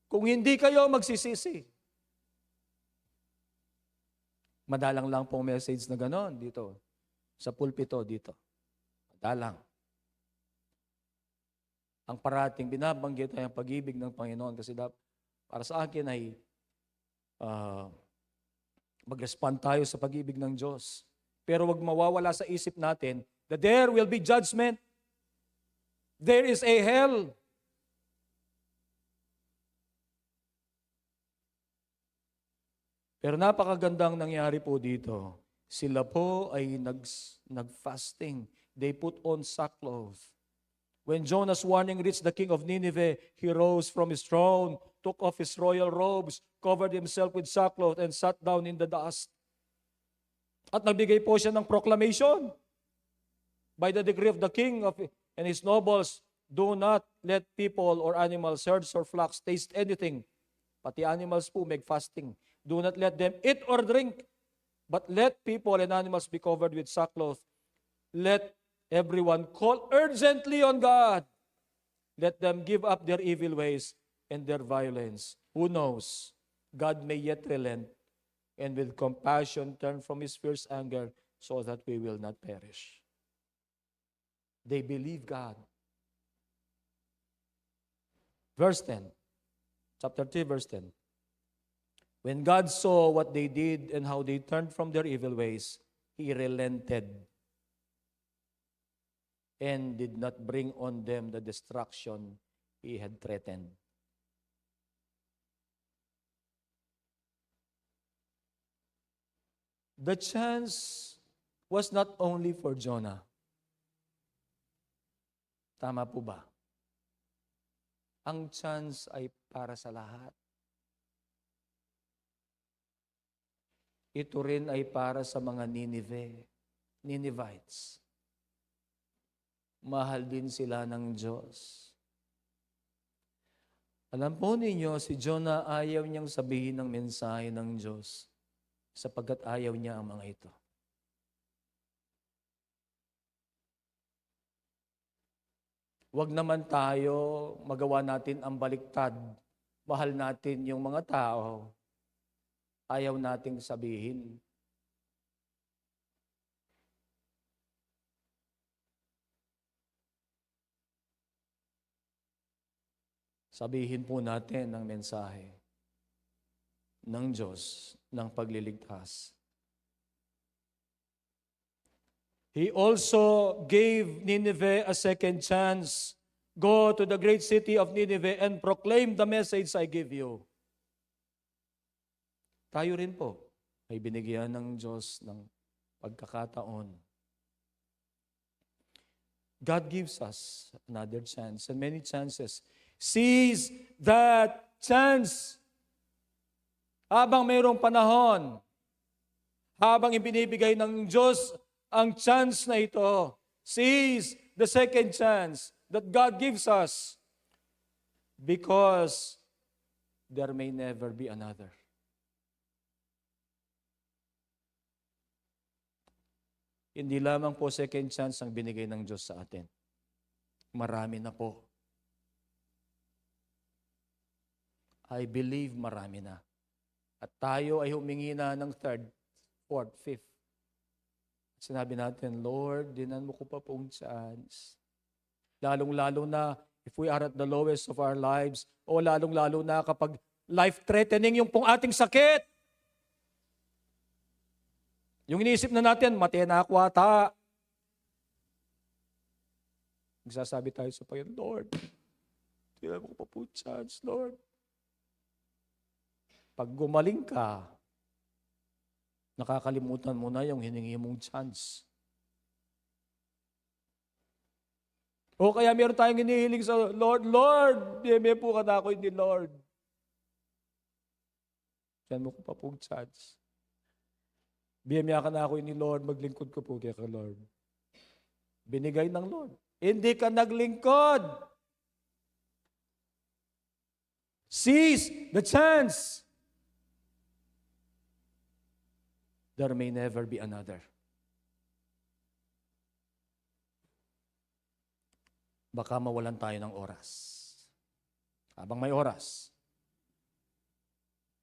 Kung hindi kayo magsisisi. Madalang lang pong message na ganon dito. Sa pulpito dito. Madalang. Ang parating binabanggit ay ang pag-ibig ng Panginoon kasi para sa akin ay mag-respond tayo sa pag-ibig ng Diyos. Pero wag mawawala sa isip natin that there will be judgment. There is a hell. Pero napakagandang nangyari po dito. Sila po ay nag-fasting. They put on sackcloth. When Jonah's warning reached the king of Nineveh, he rose from his throne, took off his royal robes, covered himself with sackcloth, and sat down in the dust. At nagbigay po siya ng proclamation. By the decree of the king and his nobles, do not let people or animals, herds or flocks taste anything. Pati animals po make fasting. Do not let them eat or drink, but let people and animals be covered with sackcloth. Let everyone call urgently on God. Let them give up their evil ways and their violence. Who knows? God may yet relent and with compassion turn from His fierce anger so that we will not perish. They believe God. Verse 10. Chapter 3, verse 10. When God saw what they did and how they turned from their evil ways, He relented and did not bring on them the destruction He had threatened. The chance was not only for Jonah. Tama po ba? Ang chance ay para sa lahat. Ito rin ay para sa mga Ninevites. Mahal din sila ng Diyos. Alam po ninyo, si Jonah ayaw niyang sabihin ng mensahe ng Diyos sapagkat ayaw niya ang mga ito. Huwag naman tayo magawa natin ang baliktad. Mahal natin yung mga tao. Ayaw nating sabihin. sabihin po natin ang mensahe ng Diyos ng pagliligtas. He also gave Nineveh a second chance. Go to the great city of Nineveh and proclaim the message I give you. Tayo rin po ay binigyan ng Diyos ng pagkakataon. God gives us another chance and many chances. Seize that chance. Habang mayroong panahon, habang ibinibigay ng Diyos ang chance na ito, seize the second chance that God gives us because there may never be another. Hindi lamang po second chance ang binigay ng Diyos sa atin. Marami na po. I believe marami na. At tayo ay humingi na ng third, fourth, fifth. Sinabi natin, Lord, dinan mo ko pa pong chance. Lalong-lalo na if we are at the lowest of our lives, o lalong-lalo na kapag life-threatening yung pong ating sakit. Yung iniisip na natin, matay na ako ata. Nagsasabi tayo sa Panginoon, Lord, dinan mo ko pa pong chance, Lord. Pag gumaling ka, nakakalimutan mo na yung hiningi mong chance. O kaya meron tayong hinihiling sa Lord, Lord, may po ka na ako, hindi Lord. Diyan mo ko pa pong chance. Biyamya ka na ako, hindi Lord, maglingkod ko po kaya ka, Lord. Binigay ng Lord. Hindi ka naglingkod. Seize the chance. There may never be another. Baka mawalan tayo ng oras. Habang may oras.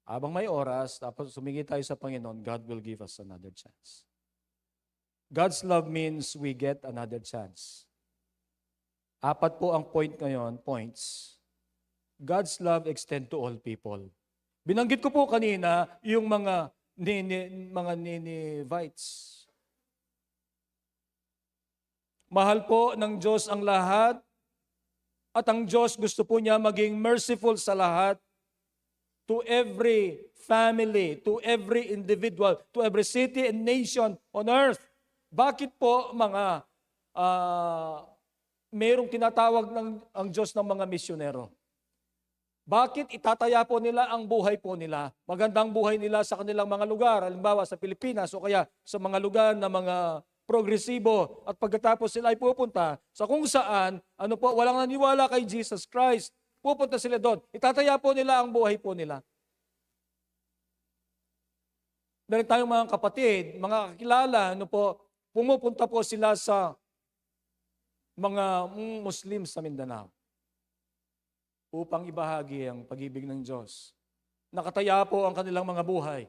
Habang may oras, tapos sumingi tayo sa Panginoon, God will give us another chance. God's love means we get another chance. Apat po ang point ngayon, points. God's love extend to all people. Binanggit ko po kanina yung mga Ninevites. Mahal po ng Diyos ang lahat at ang Diyos gusto po niya maging merciful sa lahat, to every family, to every individual, to every city and nation on earth. Bakit po mayroong tinatawag ang Diyos ng mga misyonero? Bakit itataya po nila ang buhay po nila? Magandang buhay nila sa kanilang mga lugar, halimbawa sa Pilipinas o kaya sa mga lugar na mga progresibo at pagkatapos sila ay pupunta sa kung saan, walang naniwala kay Jesus Christ. Pupunta sila doon. Itataya po nila ang buhay po nila. Meron tayong mga kapatid, mga kakilala, pumupunta po sila sa mga Muslim sa Mindanao upang ibahagi ang pag-ibig ng Diyos. Nakataya po ang kanilang mga buhay.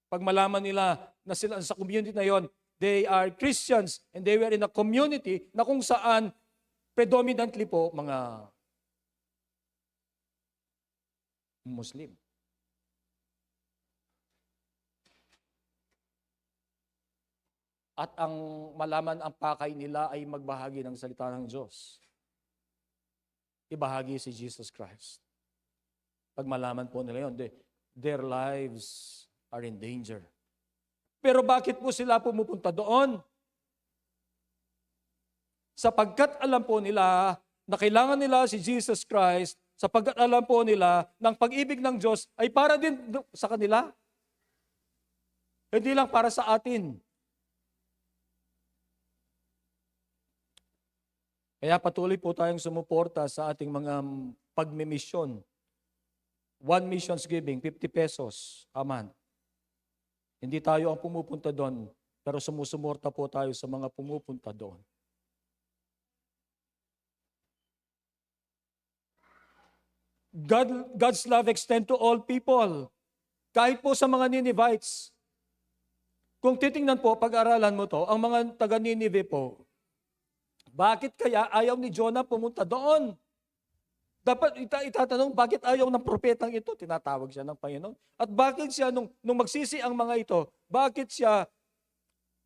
Pag malaman nila na sila sa community na yon, they are Christians and they were in a community na kung saan predominantly po mga Muslim. At ang malaman ang pakay nila ay magbahagi ng salita ng Diyos. Ibahagi si Jesus Christ. Pag malaman po nila yun, their lives are in danger. Pero bakit po sila pumupunta doon? Sapagkat alam po nila na kailangan nila si Jesus Christ, sapagkat alam po nila ng pag-ibig ng Diyos ay para din sa kanila. Hindi lang para sa atin. Kaya patuloy po tayong sumuporta sa ating mga pagmimisyon. One missions giving, 50 pesos a month. Hindi tayo ang pumupunta doon, pero sumusumorta po tayo sa mga pumupunta doon. God's love extend to all people. Kahit po sa mga Ninevites. Kung titingnan po, pag-aralan mo to, ang mga taga-Nineveh po, bakit kaya ayaw ni Jonah pumunta doon? Dapat itatanong, bakit ayaw ng propetang ito? Tinatawag siya ng Panginoon. At bakit siya, nung magsisi ang mga ito, bakit siya,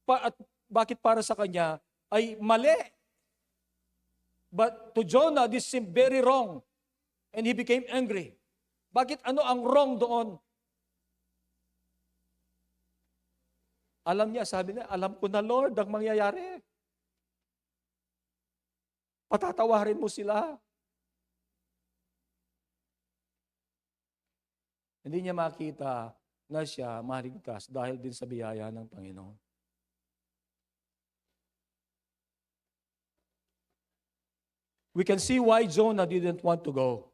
at bakit para sa kanya ay mali? But to Jonah, this seemed very wrong. And he became angry. Bakit ano ang wrong doon? Alam niya, sabi niya, alam ko na Lord ang mangyayari. Patatawarin mo sila. Hindi niya makita na siya maligtas dahil din sa biyaya ng Panginoon. We can see why Jonah didn't want to go.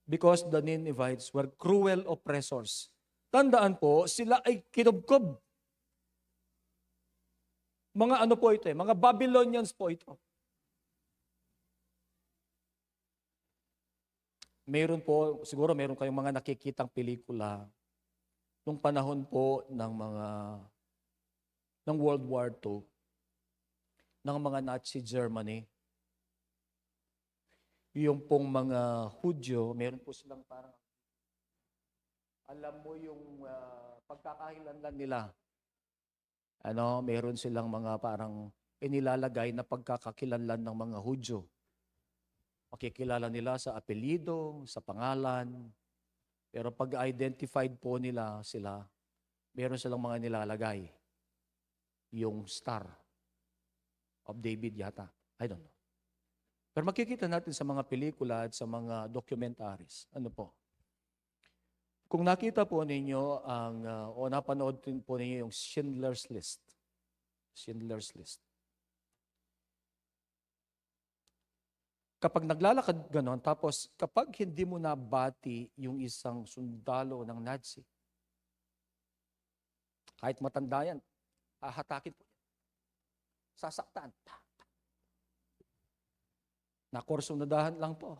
Because the Ninevites were cruel oppressors. Tandaan po, sila ay kinubkob. Mga ano po ito mga Babylonians po ito. Meron po, siguro meron kayong mga nakikitang pelikula nung panahon po ng World War II, ng mga Nazi Germany. Yung pong mga Hudyo, meron po silang parang, alam mo yung pagkakakilanlan nila. Meron silang mga parang inilalagay na pagkakakilanlan ng mga Hudyo. Makikilala nila sa apelyido, sa pangalan. Pero pag-identified po nila sila, meron silang mga nilalagay. Yung Star of David yata. I don't know. Pero makikita natin sa mga pelikula at sa mga documentaries. Ano po? Kung nakita po ninyo o napanood din po ninyo yung Schindler's List. Schindler's List. Kapag naglalakad ganon, tapos kapag hindi mo nabati yung isang sundalo ng Nazi, kahit matanda yan, hahatakin po yan. Sasaktan. Nakorsunadahan lang po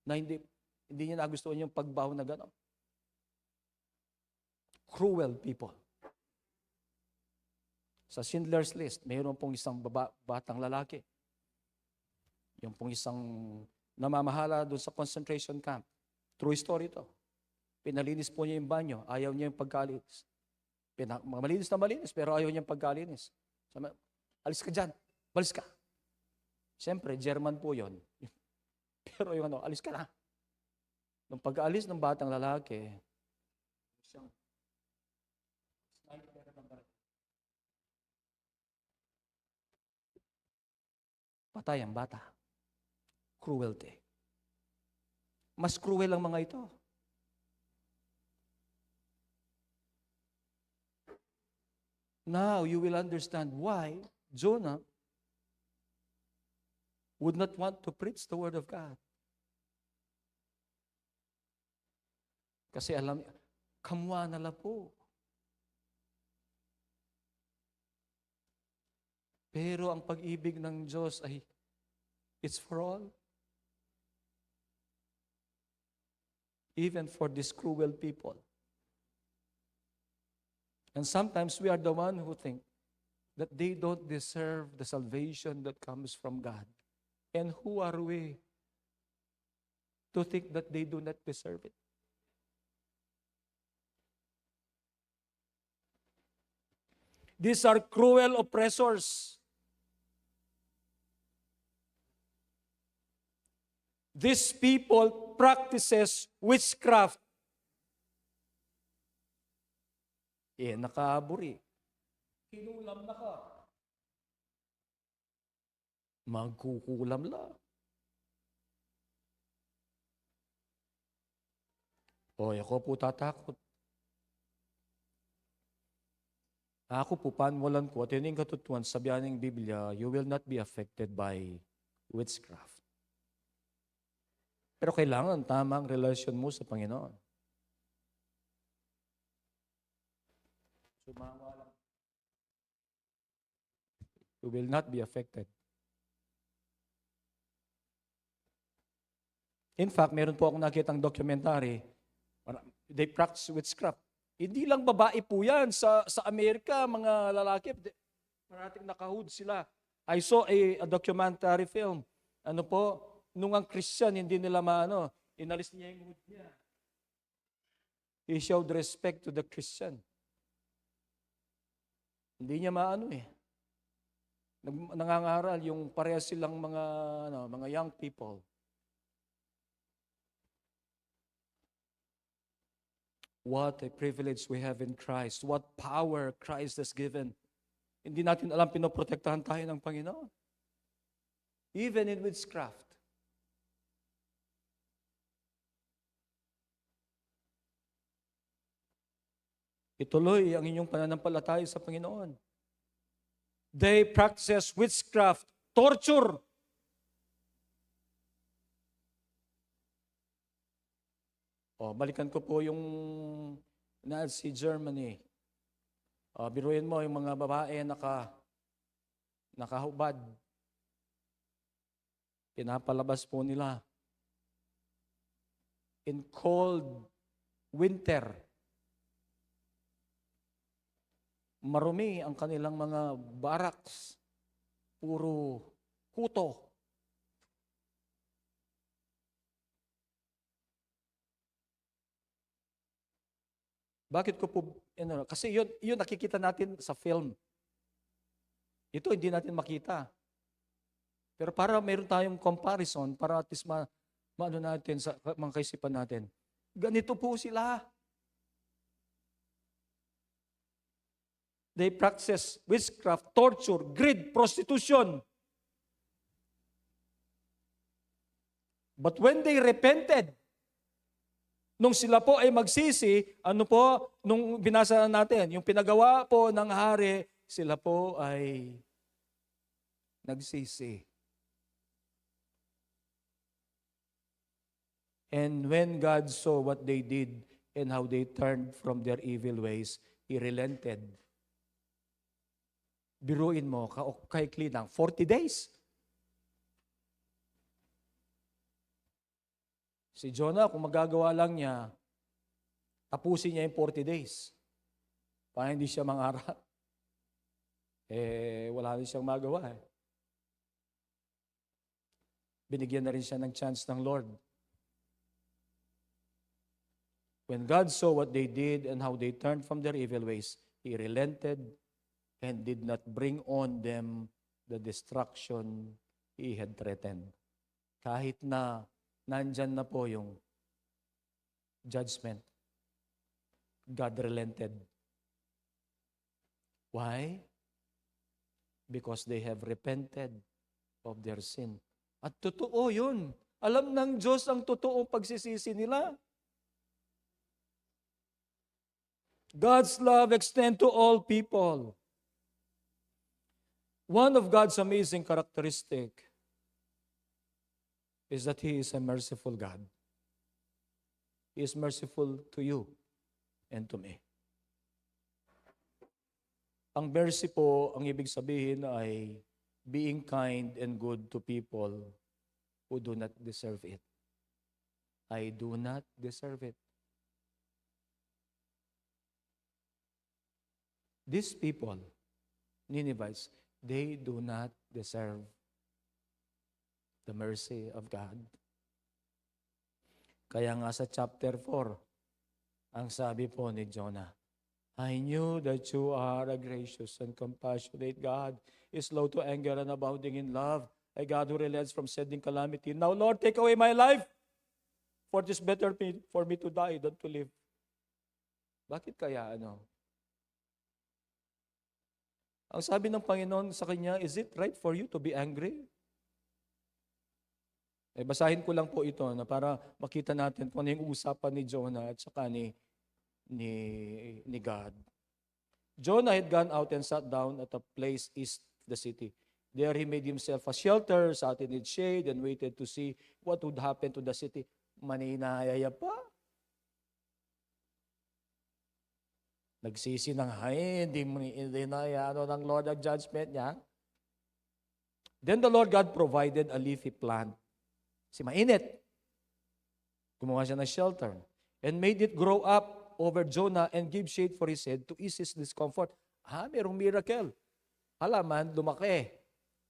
na hindi niya nagustuhan yung pagbaho na ganon. Cruel people. Sa Schindler's List, mayroon pong isang batang lalaki. Yung pong isang namamahala doon sa concentration camp. True story to. Pinalinis po niya yung banyo. Ayaw niya yung pagkalinis. Malinis, pero ayaw niya yung pagkalinis. Sabi, alis ka dyan. Balis ka. Siyempre, German po yon. Pero yung alis ka na. Nung pag-alis ng batang lalaki, siyang patay ang bata. Cruelty. Mas cruel ang mga ito. Now, you will understand why Jonah would not want to preach the Word of God. Kasi alam niya, kamwa na lang po. Pero ang pag-ibig ng Diyos ay it's for all. Even for these cruel people. And sometimes we are the one who think that they don't deserve the salvation that comes from God. And who are we to think that they do not deserve it? These are cruel oppressors. These people practices witchcraft. Nakaburi. Kinulam na ka. Magkukulam lang. Ako po tatakot. Ako po, panwalan ko, at yun yung katutuan, sabihan ng Biblia, you will not be affected by witchcraft. Pero kailangan tamang relasyon mo sa Panginoon. Sumama lang. You will not be affected. In fact, meron po akong nakitang documentary. They practice witchcraft. Hindi lang babae po yan. Sa Amerika, mga lalaki, parating nakahood sila. I saw a documentary film. Ano po? nung ang Christian, hindi nila maano, inalis niya yung mood niya. He showed respect to the Christian. Hindi niya maano eh. Nangangaral yung parehas silang mga young people. What a privilege we have in Christ. What power Christ has given. Hindi natin alam, pinoprotektahan tayo ng Panginoon. Even in witchcraft. Ituloy ang inyong pananampalataya sa Panginoon. They practices witchcraft, torture. Balikan ko po yung Nazi Germany. Biruin mo yung mga babae nakahubad. Pinapalabas po nila. In cold winter, marumi ang kanilang mga barracks. Puro kuto. Bakit ko po, kasi yun nakikita natin sa film. Ito hindi natin makita. Pero para mayroon tayong comparison, para at least maano natin sa mga kaisipan natin. Ganito po sila. They practice witchcraft, torture, greed, prostitution. But when they repented, nung sila po ay magsisi, nung binasa natin, yung pinagawa po ng hari, sila po ay nagsisi. And when God saw what they did and how they turned from their evil ways, He relented. Biruin mo, kaikli lang, 40 days. Si Jonah, kung magagawa lang niya, tapusin niya yung 40 days. Para hindi siya mangarap. Wala rin siyang magawa. Binigyan na rin siya ng chance ng Lord. When God saw what they did and how they turned from their evil ways, He relented and did not bring on them the destruction He had threatened. Kahit na nandyan na po yung judgment, God relented. Why? Because they have repented of their sin. At totoo yun. Alam ng Diyos ang totoong pagsisisi nila. God's love extends to all people. One of God's amazing characteristics is that He is a merciful God. He is merciful to you and to me. Ang mercy po, ang ibig sabihin ay being kind and good to people who do not deserve it. I do not deserve it. These people, Ninevites, they do not deserve the mercy of God. Kaya nga sa chapter 4, ang sabi po ni Jonah, I knew that you are a gracious and compassionate God, is slow to anger and abounding in love, a God who relents from sending calamity. Now, Lord, take away my life, for it is better for me to die than to live. Bakit kaya Ang sabi ng Panginoon sa kanya, is it right for you to be angry? Basahin ko lang po ito para makita natin kung ano yung usapan ni Jonah at saka ni God. Jonah had gone out and sat down at a place east of the city. There he made himself a shelter, sat in its shade, and waited to see what would happen to the city. Maninayaya pa. Nagsisi ng hindi na ng Lord ang judgment niya. Then the Lord God provided a leafy plant. Kasi mainit. Gumawa siya ng shelter. And made it grow up over Jonah and give shade for his head to ease his discomfort. Merong miracle. Halaman, lumaki.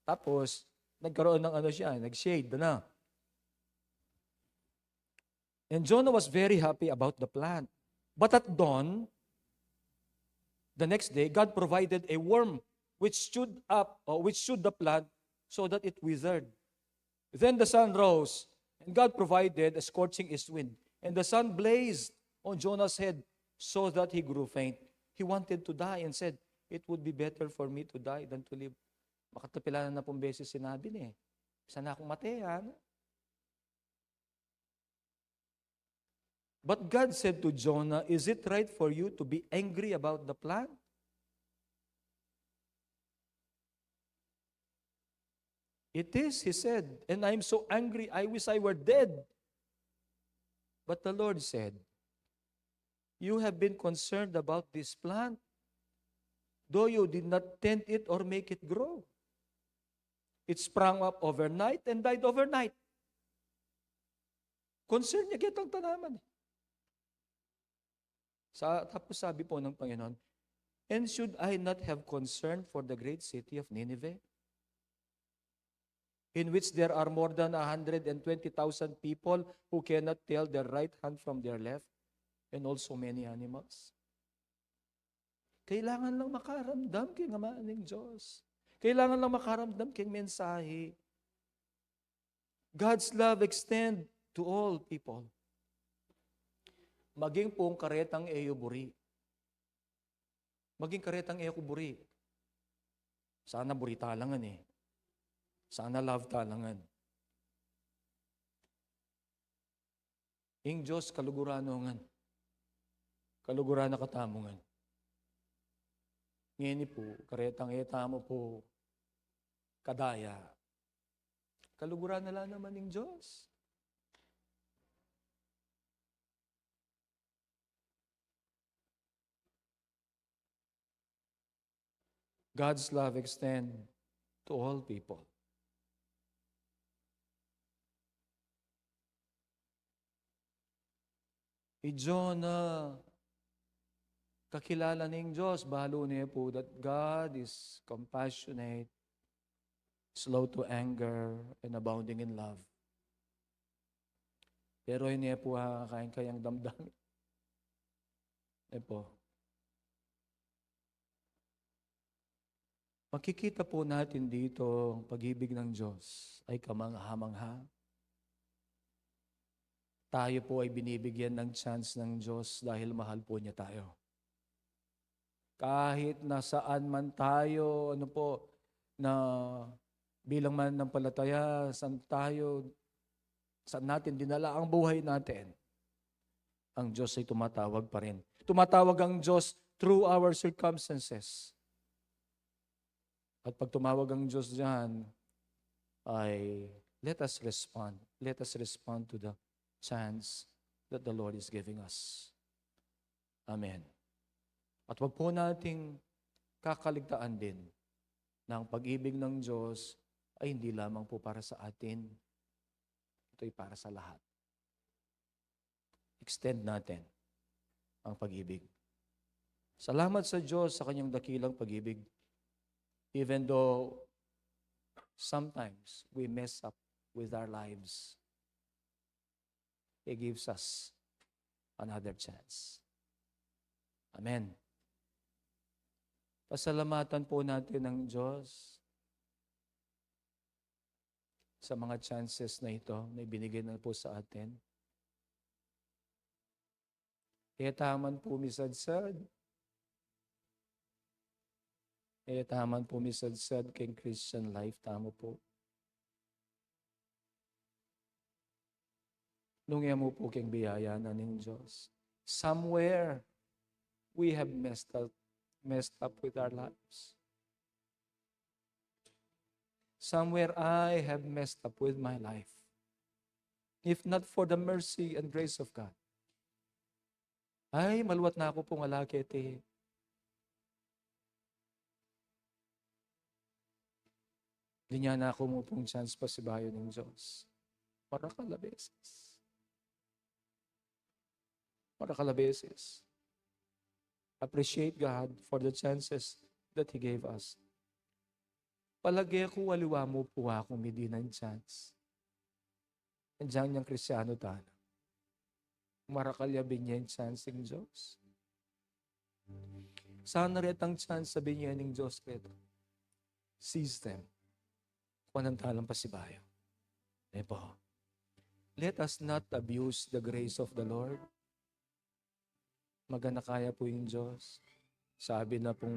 Tapos, nagkaroon ng nag-shade. And Jonah was very happy about the plant. But at dawn, the next day, God provided a worm which stood up, or which stood the plant so that it withered. Then the sun rose, and God provided a scorching east wind. And the sun blazed on Jonah's head so that he grew faint. He wanted to die and said, "It would be better for me to die than to live." Makatapilan na pong beses sinabi niya eh. Sana akong matehan. But God said to Jonah, "Is it right for you to be angry about the plant?" "It is," he said, "and I'm so angry, I wish I were dead." But the Lord said, "You have been concerned about this plant, though you did not tend it or make it grow. It sprang up overnight and died overnight." Concern niya kitang tanaman. Tapos sabi po ng Panginoon, "And should I not have concern for the great city of Nineveh, in which there are more than 120,000 people who cannot tell their right hand from their left, and also many animals?" Kailangan lang makaramdam kay Ama ng Diyos. Kailangan lang makaramdam kay mensahe. God's love extend to all people. Maging pong karetang eyo buri. Maging karetang eyo buri. Sana buri talangan eh. Sana love talangan. Ing Diyos kaluguranongan. Kaluguran na katamungan. Ngini po, karetang eta mo po, kadaya. Kaluguran na lang naman ng Diyos. God's love extend to all people. Jonah, kakilala ng Diyos, bahalo niya po that God is compassionate, slow to anger, and abounding in love. Pero hindi po kayang damdamin. Po. Makikita po natin dito ang pag-ibig ng Diyos ay kamangha-mangha. Tayo po ay binibigyan ng chance ng Diyos dahil mahal po niya tayo. Kahit nasaan man tayo, na bilang mananampalataya, saan natin dinala ang buhay natin, ang Diyos ay tumatawag pa rin. Tumatawag ang Diyos through our circumstances. At pag tumawag ang Diyos diyan, ay let us respond. Let us respond to the chance that the Lord is giving us. Amen. At wag po nating kakaligtaan din na ang pag-ibig ng Diyos ay hindi lamang po para sa atin. Ito ay para sa lahat. Extend natin ang pag-ibig. Salamat sa Diyos sa kanyang dakilang pag-ibig. Even though sometimes we mess up with our lives, He gives us another chance. Amen. Pasalamatan po natin ang Diyos sa mga chances na ito na ibinigay na po sa atin. Kaya taman po misadsad. Taman po misadsad kay Christian life. Tama po. Nungya mo po kayong biyaya na ng Diyos. Somewhere, we have messed up with our lives. Somewhere I have messed up with my life. If not for the mercy and grace of God. Ay, maluwat na ako pong alakete. Ganyan na ako mo pong chance pa si bayo ng Diyos. Para kalabeses. Para kalabeses. Appreciate God for the chances that He gave us. Palagi ako waliwa mo po akong hindi ng chance. Andiyan niyang Krisyano tayo. Marakalya binyen chance ng Diyos. Sana rin ang chance sa binyen ng Diyos rin. Seize them. Kung anong talang pasibayo. Epo. Let us not abuse the grace of the Lord. Magana kaya po yung Diyos. Sabi na po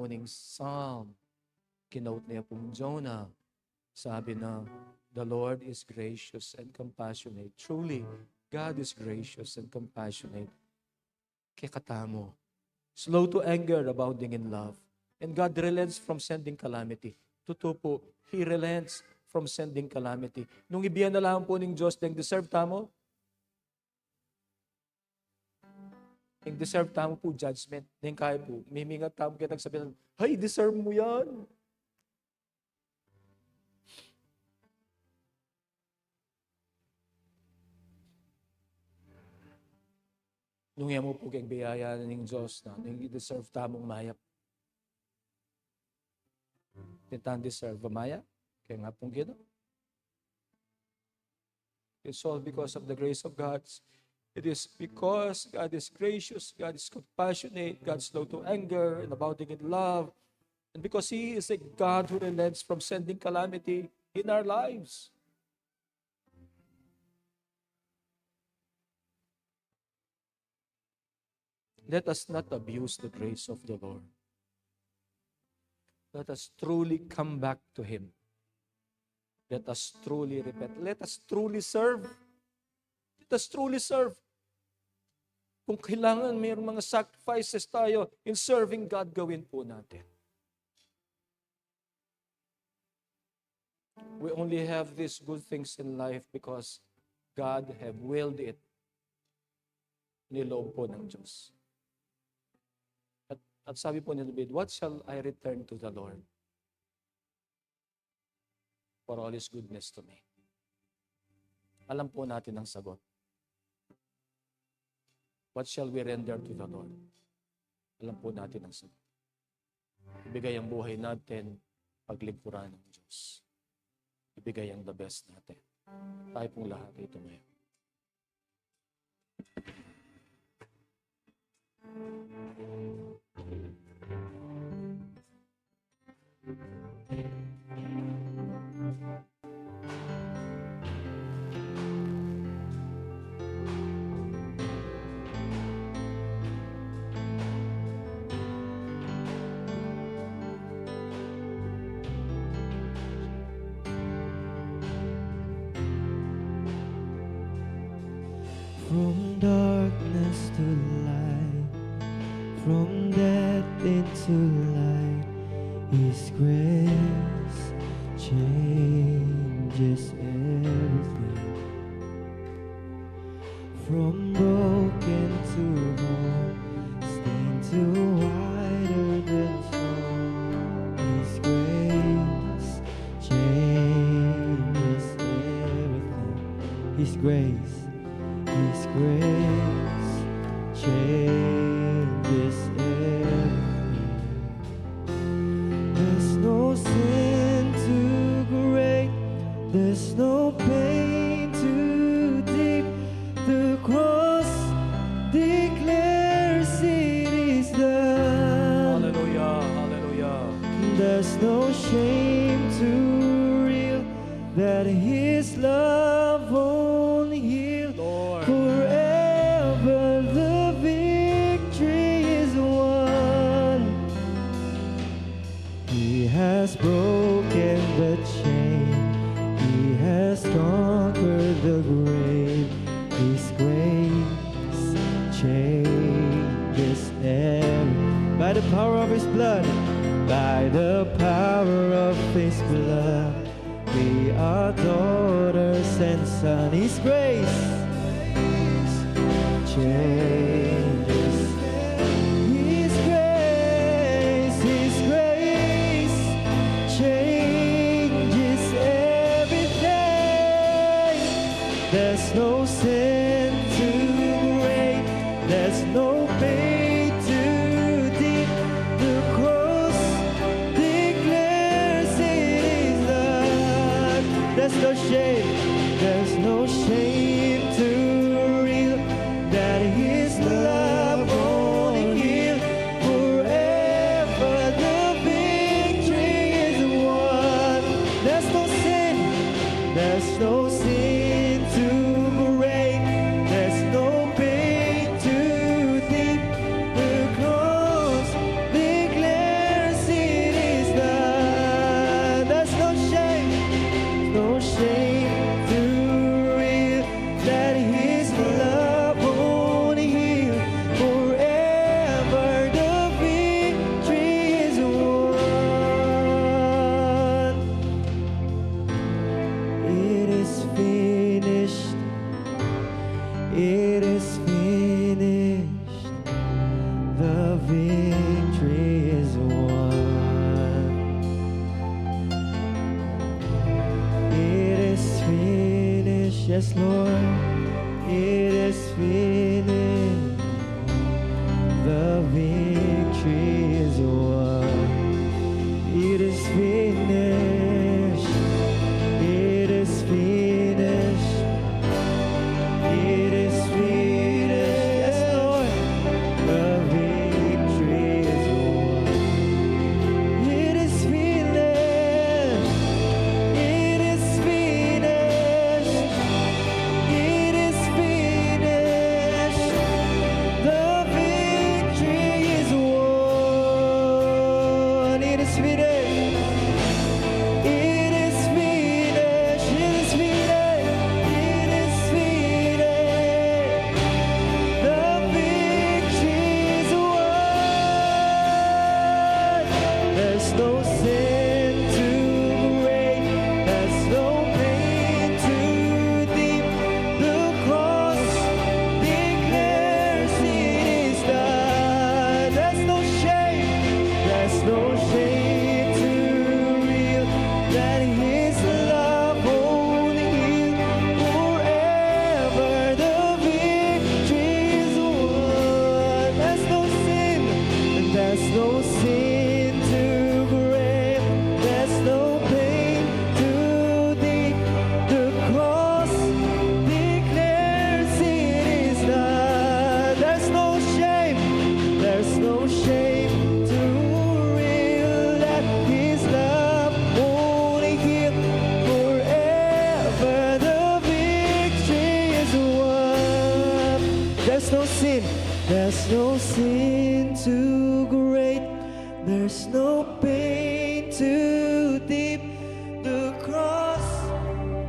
ng Psalm, kinote niya pong Jonah, sabi na, the Lord is gracious and compassionate. Truly, God is gracious and compassionate. Kaya katamo. Slow to anger, abounding in love. And God relents from sending calamity. Totoo po, He relents from sending calamity. Nung ibiyan na lang po ng Diyos, ng deserve tamo, yung deserve tamo po judgment. Yung kaya po, mimingat tamo kaya nagsabihin, hey, deserve mo yan. Nung yan mo po kayong biyaya ng Diyos na yung deserve tamong mayap. Tintan deserve maya. Kaya nga pong gino. It's all because of the grace of God. It is because God is gracious, God is compassionate, God is slow to anger and abounding in love. And because He is a God who relents from sending calamity in our lives. Let us not abuse the grace of the Lord. Let us truly come back to Him. Let us truly repent. Let us truly serve. Let us truly serve. Kung kailangan mayroong mga sacrifices tayo in serving God, gawin po natin. We only have these good things in life because God have willed it. Niloob po ng Diyos. At sabi po ni David, what shall I return to the Lord? For all His goodness to me. Alam po natin ang sagot. What shall we render to the Lord? Alam po natin ang sagot. Ibigay ang buhay natin, paglingkuran ng Diyos. Ibigay ang the best natin. Tayo pong lahat ay tumayo. From darkness to light, from death into light, His grace changes everything. From broken to whole, stained to whiter than snow, His grace changes everything. His grace changes everything. There's no sin too great, there's no pain too deep. The cross declares it is done. Hallelujah, hallelujah. There's no shame too real that His love won't heal. Lord. Forever the victory is won. He has broken the chain. He has conquered the grave. His grace changes everything. By the power of His blood, by the power of His blood, we are daughters and sons. His grace changes. His grace changes everything. There's no sin too great, there's no pain too deep. The cross declares it is done. There's no shame too is finished. The victory is won. It is finished, yes, Lord. It is finished. The victory is won. It is finished. It is finished. It is finished. Yes, Lord. The victory is won. It is finished. It is finished. It is finished. The victory is won. It is finished. It is finished. It is finished. It is finished. The victory is won. There's no sin too great. There's no pain too deep. The cross declares it is done. There's no shame. There's no shame too real. That His love only heals forever. The victory is won. There's no sin. There's no sin too great. There's no pain too deep. The cross declares it is done. There's no shame. There's no shame too real. That His love only heals forever. The victory is won. There's no sin. There's no sin too great. There's no pain too deep. The cross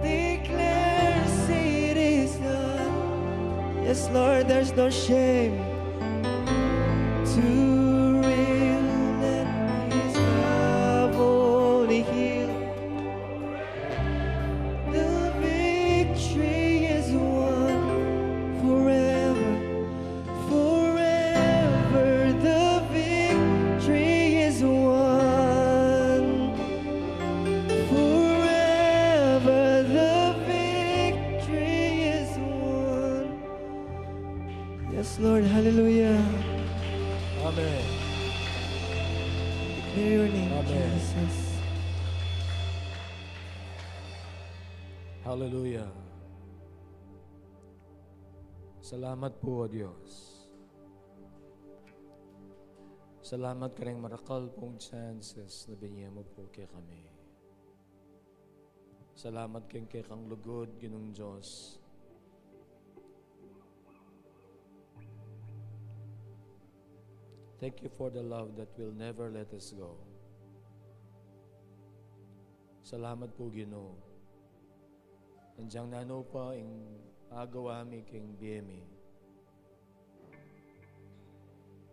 declares it is done. Yes, Lord, there's no shame too real. That His love only heals. The victory is won forever, forever. The victory is won forever. The victory is won. Yes, Lord, hallelujah. Amen. Declare your name, Amen. Jesus. Hallelujah. Salamat po, O Diyos. Salamat ka rin marakal pong chances na binigyan mo po kay kami. Salamat kay kang lugod, Ginong Diyos. Thank you for the love that will never let us go. Salamat po, Ginoo. Nandiyan nano pa ang agawami king BME.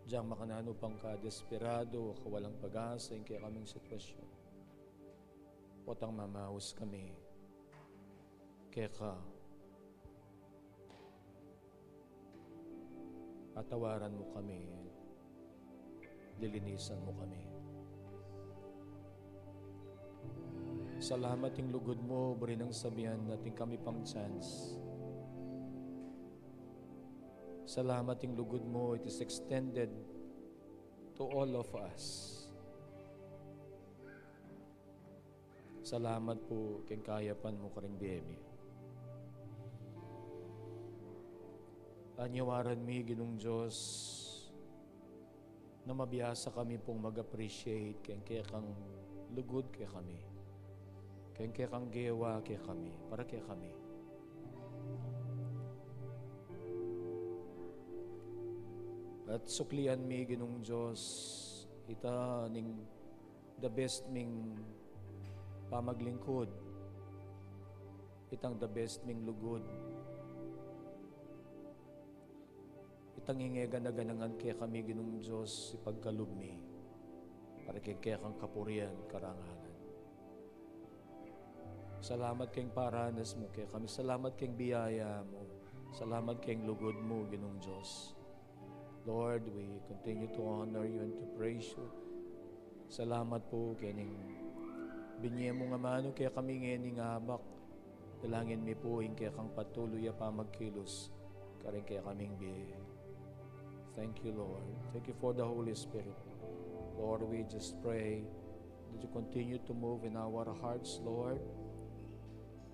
Diyan makanano pang ka-desperado, kawalang pag-asa yung kaya kaming sitwasyon. Potang mamahos kami. Kaya ka. Patawaran mo kami. Lilinisan mo kami. Salamat yung lugod mo, bari nang sabihan natin kami pang chance. Salamat yung lugod mo, it is extended to all of us. Salamat po kay kayapan mo karing BME. Anyawaran mi, Ginong Diyos, na mabiyasa kami pong mag-appreciate kaya kang lugod kaya kami. Kaya kang gewa kaya kami, para kaya kami. At suklian mi, Ginong Diyos, ita ning the best ming pamaglingkod. Itang the best ming lugod. Itang ingega-ganangan kaya kami, Ginong Diyos, ipagkalubmi, para kaya kang kapurian, karangalan. Salamat kayong paranas mo kaya kami. Salamat kayong biyaya mo. Salamat kayong lugod mo, Ginong Diyos. Lord, we continue to honor you and to praise you. Salamat po kaning binye mo nga mano kaya kami ngayon nga habak. Dalangin mi po kaya kang patuloy pa magkilos. Karing kaya kaming biye. Thank you, Lord. Thank you for the Holy Spirit. Lord, we just pray that you continue to move in our hearts, Lord.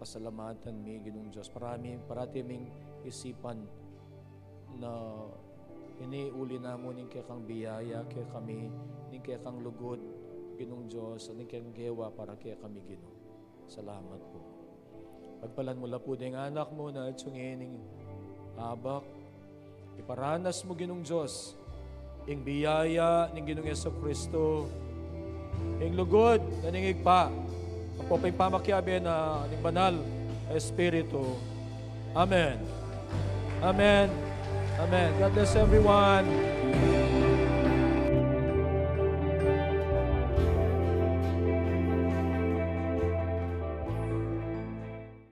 Pasalamatan mi, Ginong Diyos. Parati ming isipan na iniuli na mo ning kaya kang biyaya, kaya kami, ning kaya kang lugod, Ginong Diyos, ning kaya kang gewa para kaya kami, Ginoo. Salamat po. Pagpalan mo la po ding anak mo na tsungin habak. Iparanas mo, Ginong Diyos, ing biyaya ning Ginong Jesucristo, ing lugod na ningig pa, apo pa'y pamakyabi na ning banal na Espiritu. Amen. Amen. Amen. God bless everyone.